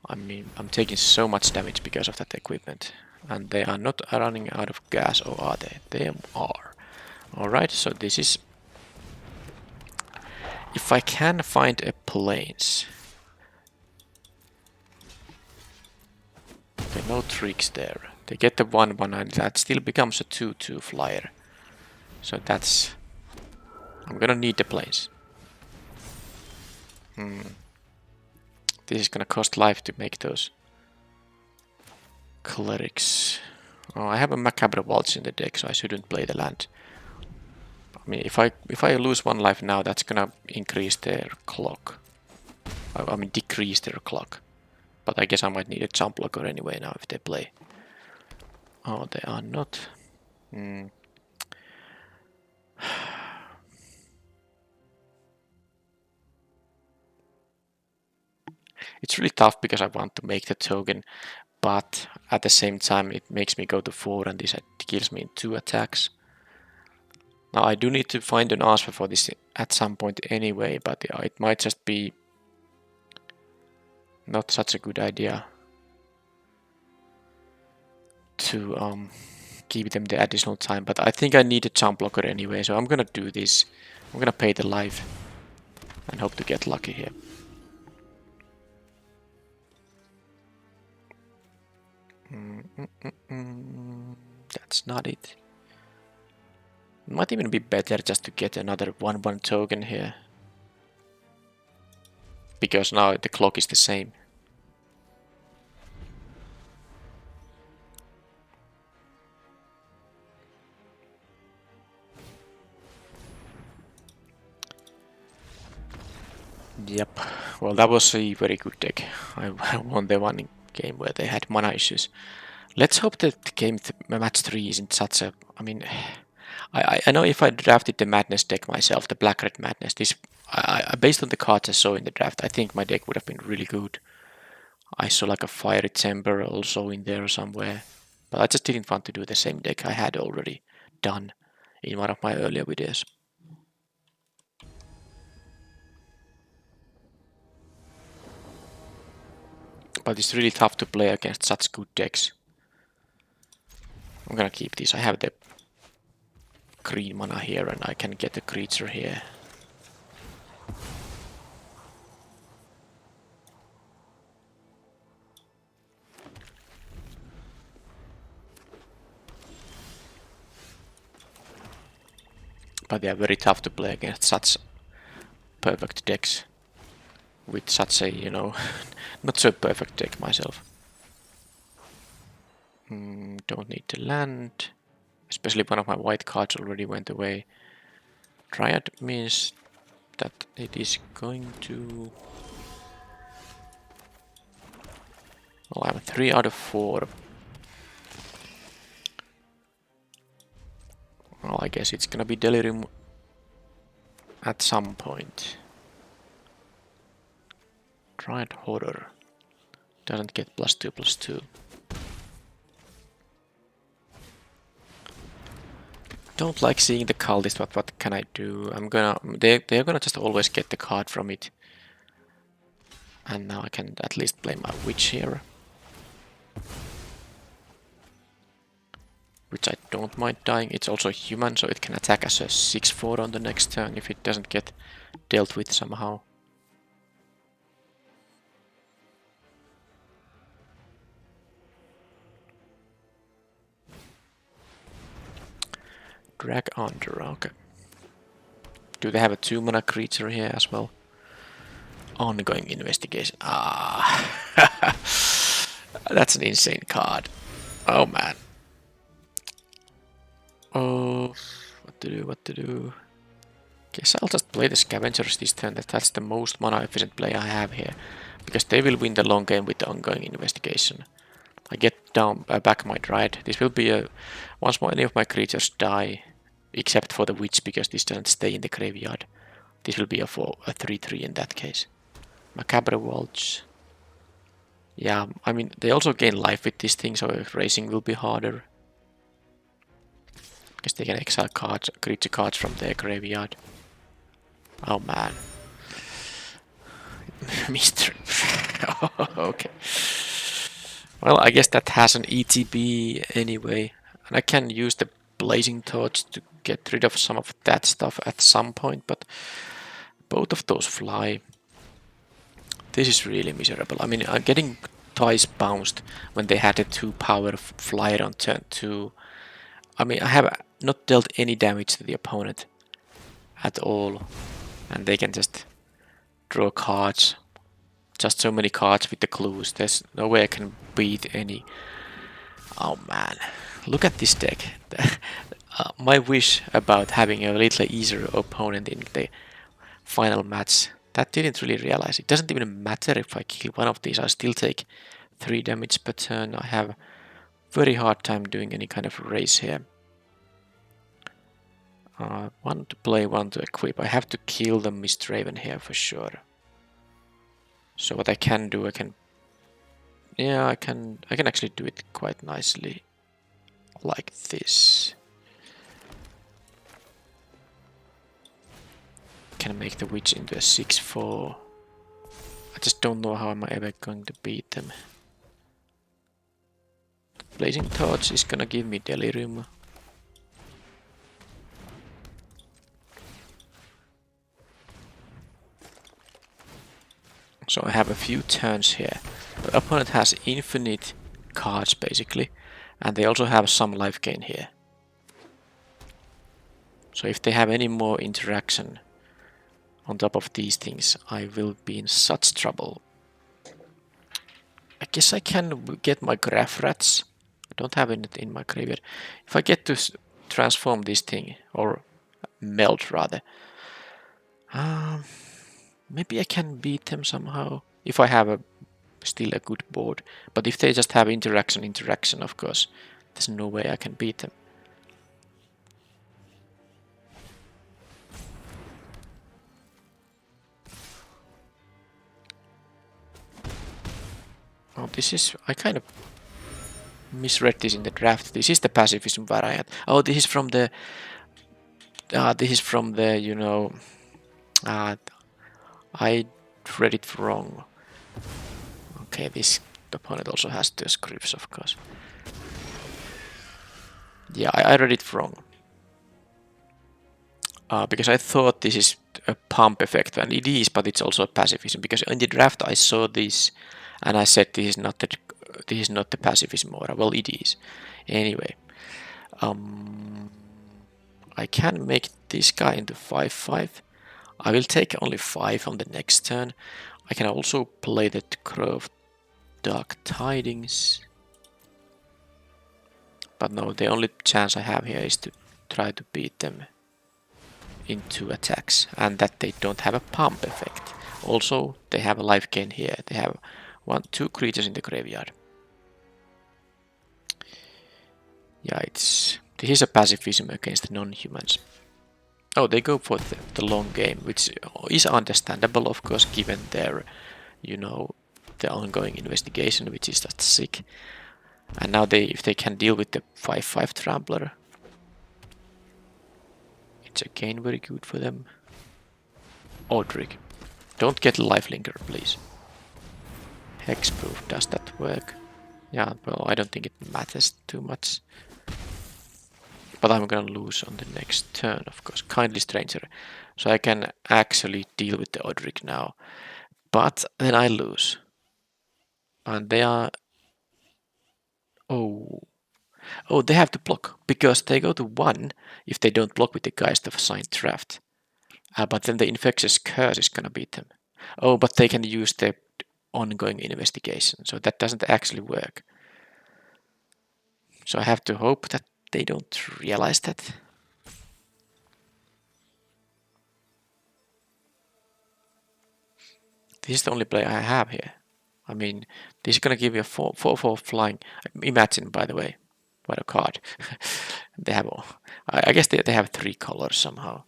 I mean, I'm taking so much damage because of that equipment. And they are not running out of gas, or are they? They are. Alright, so this is... If I can find a planes... Okay, no tricks there. They get the 1/1 and that still becomes a 2/2 flyer. So that's... I'm gonna need the planes. This is gonna cost life to make those clerics. Oh, I have a Macabre Waltz in the deck, so I shouldn't play the land. I mean, if I lose 1 life now, that's gonna increase their clock. I mean, decrease their clock. But I guess I might need a jump blocker anyway now if they play. Oh, they are not. It's really tough because I want to make the token, but at the same time it makes me go to 4 and this kills me in 2 attacks. Now I do need to find an answer for this at some point anyway, but it might just be not such a good idea to give them the additional time, but I think I need a jump blocker anyway, so I'm gonna do this. I'm gonna pay the life and hope to get lucky here. That's not it. Might even be better just to get another 1/1 token here. Because now the clock is the same. Yep. Well, that was a very good deck. I won the one game where they had mana issues. Let's hope that match 3 isn't such a... I mean... I know if I drafted the Madness deck myself, the Black-Red Madness, based on the cards I saw in the draft, I think my deck would have been really good. I saw like a Fiery Chamber also in there somewhere. But I just didn't want to do the same deck I had already done in one of my earlier videos. But it's really tough to play against such good decks. I'm gonna keep these. I have the green mana here and I can get a creature here. But they are very tough to play against such perfect decks. With such a, you know, not so perfect deck myself. Don't need to land. Especially one of my white cards already went away. Triad means that it is going to... Well, I'm 3 out of 4. Well, I guess it's gonna be Delirium at some point. Triad Horror. Doesn't get +2/+2. Don't like seeing the cultist, but what can I do? They're gonna just always get the card from it. And now I can at least play my witch here. Which I don't mind dying. It's also human, so it can attack as a 6/4 on the next turn if it doesn't get dealt with somehow. Drag under, okay. Do they have a 2-mana creature here as well? Ongoing investigation. Ah, that's an insane card. Oh man. Oh, what to do? Guess I'll just play the Scavengers this turn. That's the most mana efficient play I have here. Because they will win the long game with the ongoing investigation. I get down back my Dryad. This will be a... Once more any of my creatures die, except for the Witch, because this doesn't stay in the graveyard. This will be a 3/3 in that case. Macabre Vulture. Yeah, I mean, they also gain life with this thing, so racing will be harder. Because they can exile cards, creature cards from their graveyard. Oh man. Mr. Okay. Well, I guess that has an ETB anyway. And I can use the Blazing Torch to get rid of some of that stuff at some point, but both of those fly. This is really miserable. I mean, I'm getting twice bounced when they had a 2-power flyer on turn 2. I mean, I have not dealt any damage to the opponent at all. And they can just draw cards. Just so many cards with the clues. There's no way I can beat any. Oh man, look at this deck. My wish about having a little easier opponent in the final match, that didn't really realize. It doesn't even matter if I kill one of these, I still take 3 damage per turn. I have very hard time doing any kind of race here. One to play, one to equip. I have to kill the Mistraven here for sure. So what I can do, I can actually do it quite nicely, like this. Can make the witch into a 6/4. I just don't know how am I ever going to beat them. Blazing Torch is gonna give me Delirium. So I have a few turns here. The opponent has infinite cards basically, and they also have some life gain here. So if they have any more interaction on top of these things, I will be in such trouble. I guess I can get my Graph Rats. I don't have it in my graveyard. If I get to transform this thing, or melt rather, maybe I can beat them somehow if I have still a good board. But if they just have interaction, of course, there's no way I can beat them. Oh, this is... I kind of misread this in the draft. This is the pacifism variant. Oh, this is from the... you know... I read it wrong. Okay, this The opponent also has the scripts, of course. Yeah, I read it wrong. Because I thought this is a pump effect, and it is, but it's also a pacifism. Because in the draft I saw this, and I said this is not the pacifism aura. Well, it is. Anyway, I can make this guy into 5/5. I will take only 5 on the next turn. I can also play the Crow of Dark Tidings. But no, the only chance I have here is to try to beat them in 2 attacks, and that they don't have a pump effect. Also, they have a life gain here. They have 2 creatures in the graveyard. Yeah, this is a pacifism against non-humans. Oh, they go for the long game, which is understandable, of course, given their, the ongoing investigation, which is just sick. And now if they can deal with the 5/5 Trampler, it's again very good for them. Odric, don't get a lifelinker, please. Hexproof, does that work? Yeah, well, I don't think it matters too much. But I'm gonna lose on the next turn, of course. Kindly Stranger. So I can actually deal with the Odric now. But then I lose. And they are... Oh, they have to block. Because they go to 1 if they don't block with the Geist of Assigned Draft. But then the Infectious Curse is gonna beat them. Oh, but they can use the ongoing investigation. So that doesn't actually work. So I have to hope that they don't realize that. This is the only play I have here. I mean, this is gonna give you a 4/4 flying. Imagine, by the way, what a card. They have all. I guess they have 3 colors somehow.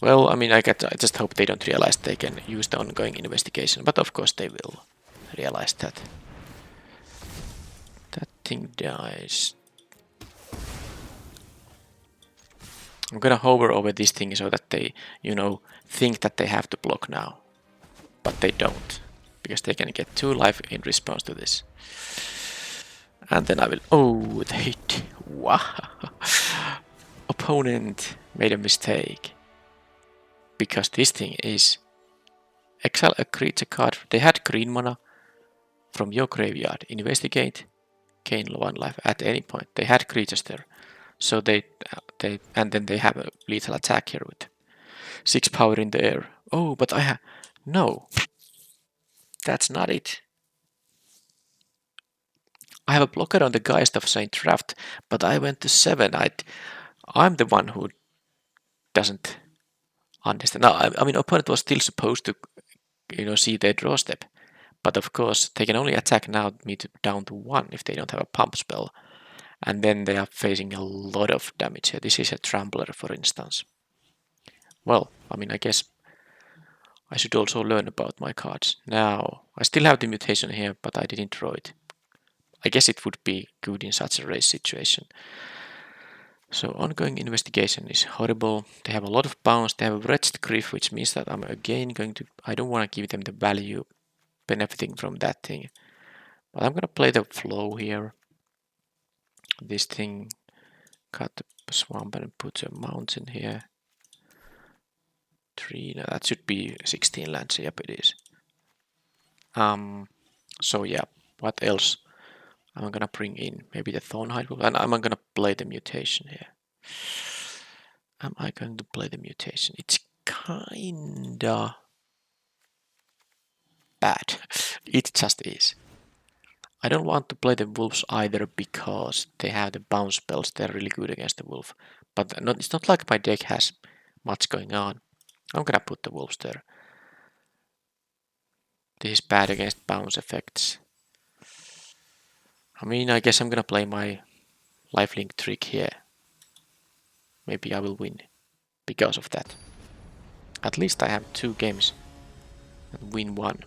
Well, I mean, I just hope they don't realize they can use the ongoing investigation, but of course they will realize that. That thing dies. I'm gonna hover over this thing so that they, think that they have to block now. But they don't, because they can get 2 life in response to this. And then I will... Oh, the hit. Wow. Opponent made a mistake. Because this thing is... Exile a creature card. They had green mana from your graveyard. Investigate. Gain 1 life at any point. They had creatures there. So and then they have a lethal attack here with 6 power in the air. Oh, but I have... No. That's not it. I have a blocker on the Geist of Saint Draft, but I went to 7. I'm the one who doesn't understand. Now, I mean, opponent was still supposed to, see their draw step. But of course, they can only attack now down to 1 if they don't have a pump spell. And then they are facing a lot of damage here. This is a Trampler, for instance. Well, I mean, I guess I should also learn about my cards. Now, I still have the mutation here, but I didn't draw it. I guess it would be good in such a race situation. So ongoing investigation is horrible. They have a lot of bounce. They have a wretched grief, which means that I'm again going to... I don't want to give them the value benefiting from that thing. But I'm going to play the flow here. This thing, cut the swamp and put a mountain here. 3, no, that should be 16 lands. Yep, it is. So yeah, what else? I'm gonna bring in maybe the Thornhide, and I'm gonna play the mutation here. Am I going to play the mutation? It's kinda bad. It just is. I don't want to play the wolves either because they have the bounce spells. They're really good against the wolf. But it's not like my deck has much going on. I'm gonna put the wolves there. This is bad against bounce effects. I mean, I guess I'm gonna play my lifelink trick here. Maybe I will win because of that. At least I have 2 games and win 1.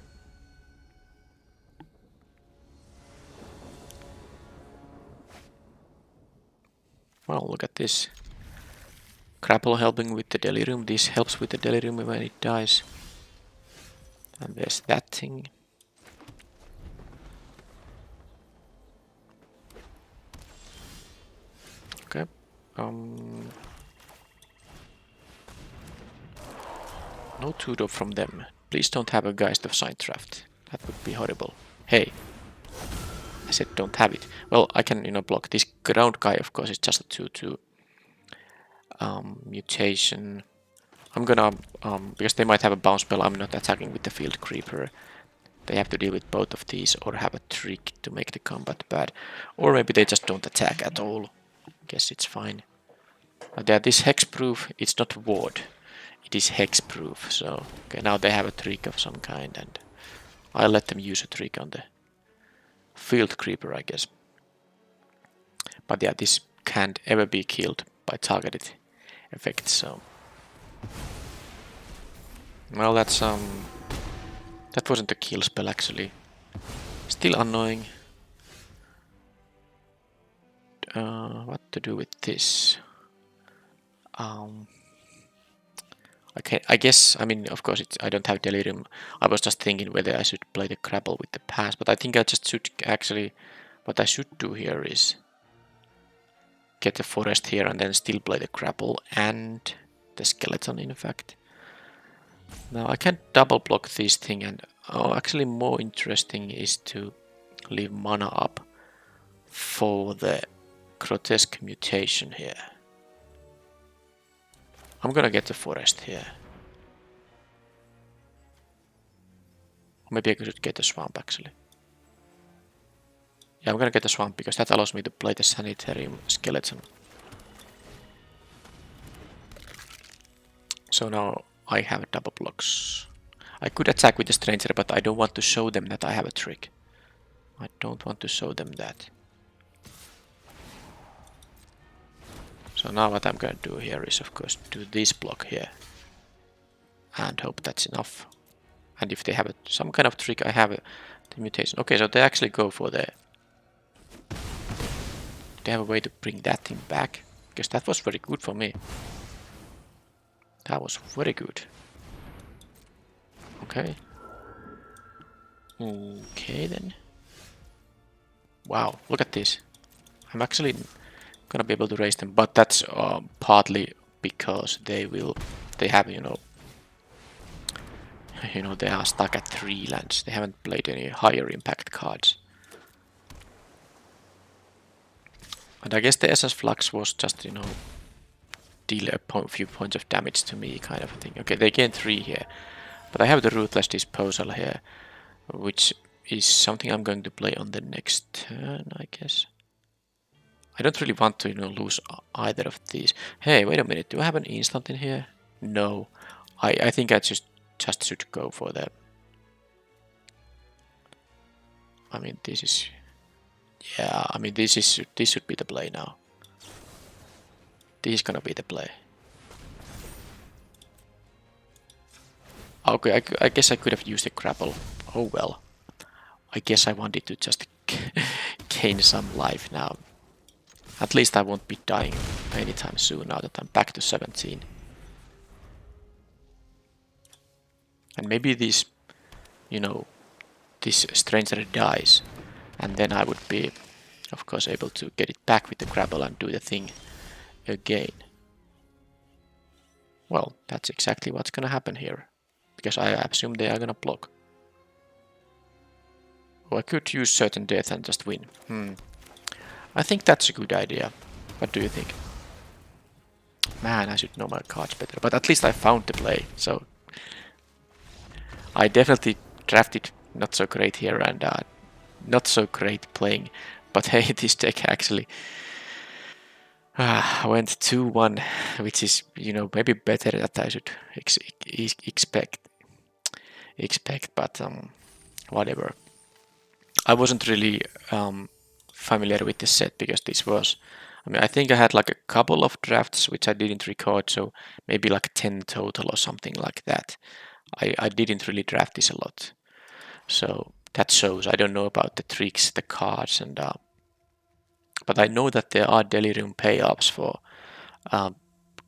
Well, look at this. Grapple helping with the delirium. This helps with the delirium when it dies. And there's that thing. No Tudor from them. Please don't have a Geist of Sign draft. That would be horrible. Hey, I said don't have it. Well, I can, block this ground guy. Of course, it's just a 2/2 mutation. I'm gonna because they might have a bounce spell. I'm not attacking with the Field Creeper. They have to deal with both of these or have a trick to make the combat bad, or maybe they just don't attack at all. Guess it's fine. But yeah, this hexproof. It's not ward. It is hexproof. So okay, now they have a trick of some kind, and I'll let them use a trick on the Field Creeper, I guess. But yeah, this can't ever be killed by targeted effects, so... Well, that's, that wasn't a kill spell, actually. Still annoying. What to do with this? Okay, I guess, I mean, of course, I don't have Delirium. I was just thinking whether I should play the Grapple with the pass, but I think I just should actually... What I should do here is get the Forest here and then still play the Grapple and the Skeleton, in fact. Now I can double block this thing, and actually more interesting is to leave mana up for the Grotesque Mutation here. I'm gonna get the Forest here. Maybe I could get the Swamp actually. Yeah, I'm gonna get the Swamp because that allows me to play the Sanitarium Skeleton. So now I have double blocks. I could attack with the Stranger, but I don't want to show them that I have a trick. I don't want to show them that. So now what I'm gonna do here is, of course, do this block here. And hope that's enough. And if they have some kind of trick, I have the mutation. Okay, so they actually go for the... They have a way to bring that thing back. Because that was very good for me. That was very good. Okay. Okay then. Wow, look at this. I'm actually gonna be able to raise them, but that's partly because they have, they are stuck at 3 lands. They haven't played any higher impact cards. And I guess the SS Flux was just, deal a few points of damage to me kind of a thing. Okay, they gain 3 here. But I have the Ruthless Disposal here, which is something I'm going to play on the next turn, I guess. I don't really want to, lose either of these. Hey, wait a minute, do I have an instant in here? No. I think I just should go for the... I mean, this is... Yeah, I mean, this should be the play now. This is gonna be the play. Okay, I guess I could have used a grapple. Oh well. I guess I wanted to just gain some life now. At least I won't be dying anytime soon now that I'm back to 17. And maybe this, this stranger dies. And then I would be, of course, able to get it back with the grapple and do the thing again. Well, that's exactly what's gonna happen here. Because I assume they are gonna block. Or I could use certain death and just win. I think that's a good idea. What do you think? Man, I should know my cards better. But at least I found the play, so... I definitely drafted not so great here and not so great playing. But hey, this deck actually went 2-1, which is, maybe better than I should expect. But whatever. I wasn't really familiar with this set because this was... I mean, I think I had like a couple of drafts which I didn't record, so maybe like 10 total or something like that. I didn't really draft this a lot. So that shows. I don't know about the tricks, the cards, and but I know that there are Delirium payoffs for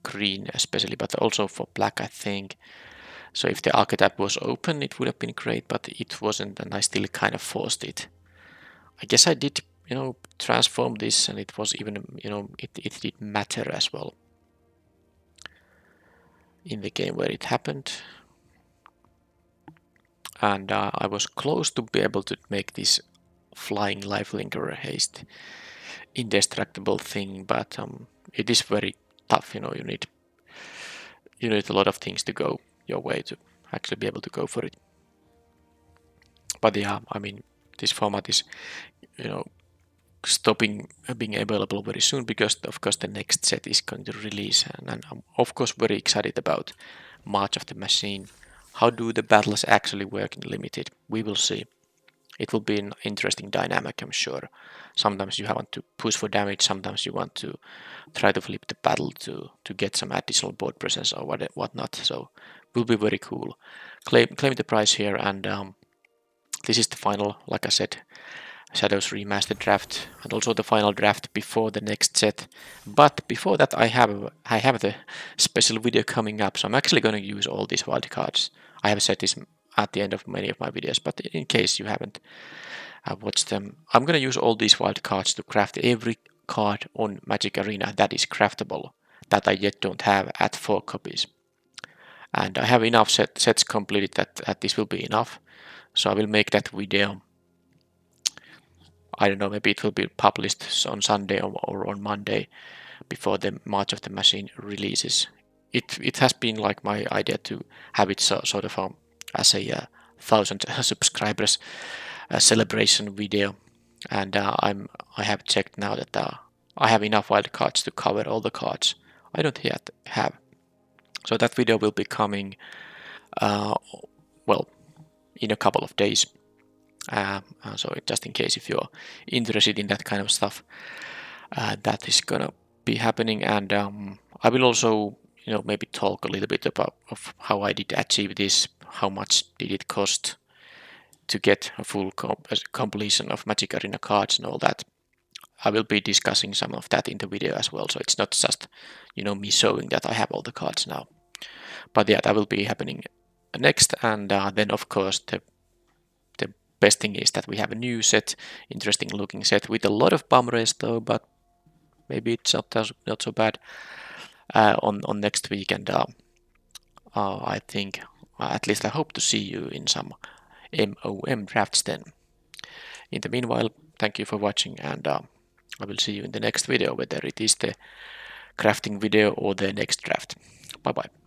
green especially, but also for black, I think. So if the archetype was open, it would have been great, but it wasn't, and I still kind of forced it. I guess I did transform this, and it was even, it did matter as well in the game where it happened. And I was close to be able to make this flying lifelinker haste indestructible thing, but it is very tough. You need a lot of things to go your way to actually be able to go for it. But yeah, I mean, this format is stopping being available very soon because of course the next set is going to release, and I'm of course very excited about March of the Machine. How do the battles actually work in limited? We will see. It will be an interesting dynamic, I'm sure. Sometimes you want to push for damage, sometimes you want to try to flip the battle to get some additional board presence or whatnot. So will be very cool. Claim the prize here, and this is the final, like I said, Shadows Remastered draft, and also the final draft before the next set. But before that, I have the special video coming up, so I'm actually going to use all these wildcards. I have said this at the end of many of my videos, but in case you haven't watched them, I'm going to use all these wildcards to craft every card on Magic Arena that is craftable, that I yet don't have at 4 copies. And I have enough sets completed that this will be enough, so I will make that video. I don't know, maybe it will be published on Sunday or on Monday before the March of the Machine releases. It has been like my idea to have it sort of as a 1,000 subscribers celebration video, and I have checked now that I have enough wildcards to cover all the cards I don't yet have. So that video will be coming, well, in a couple of days. So just in case if you're interested in that kind of stuff, that is gonna be happening. And I will also maybe talk a little bit about of how I did achieve this, how much did it cost to get a full completion of Magic Arena cards and all that. I will be discussing some of that in the video as well, so it's not just me showing that I have all the cards now. But yeah, that will be happening next. And then of course the best thing is that we have a new set, interesting looking set with a lot of bum race though, but maybe it's not so bad on next week. And I think, at least I hope to see you in some MOM drafts then. In the meanwhile, thank you for watching, and I will see you in the next video, whether it is the crafting video or the next draft. Bye bye.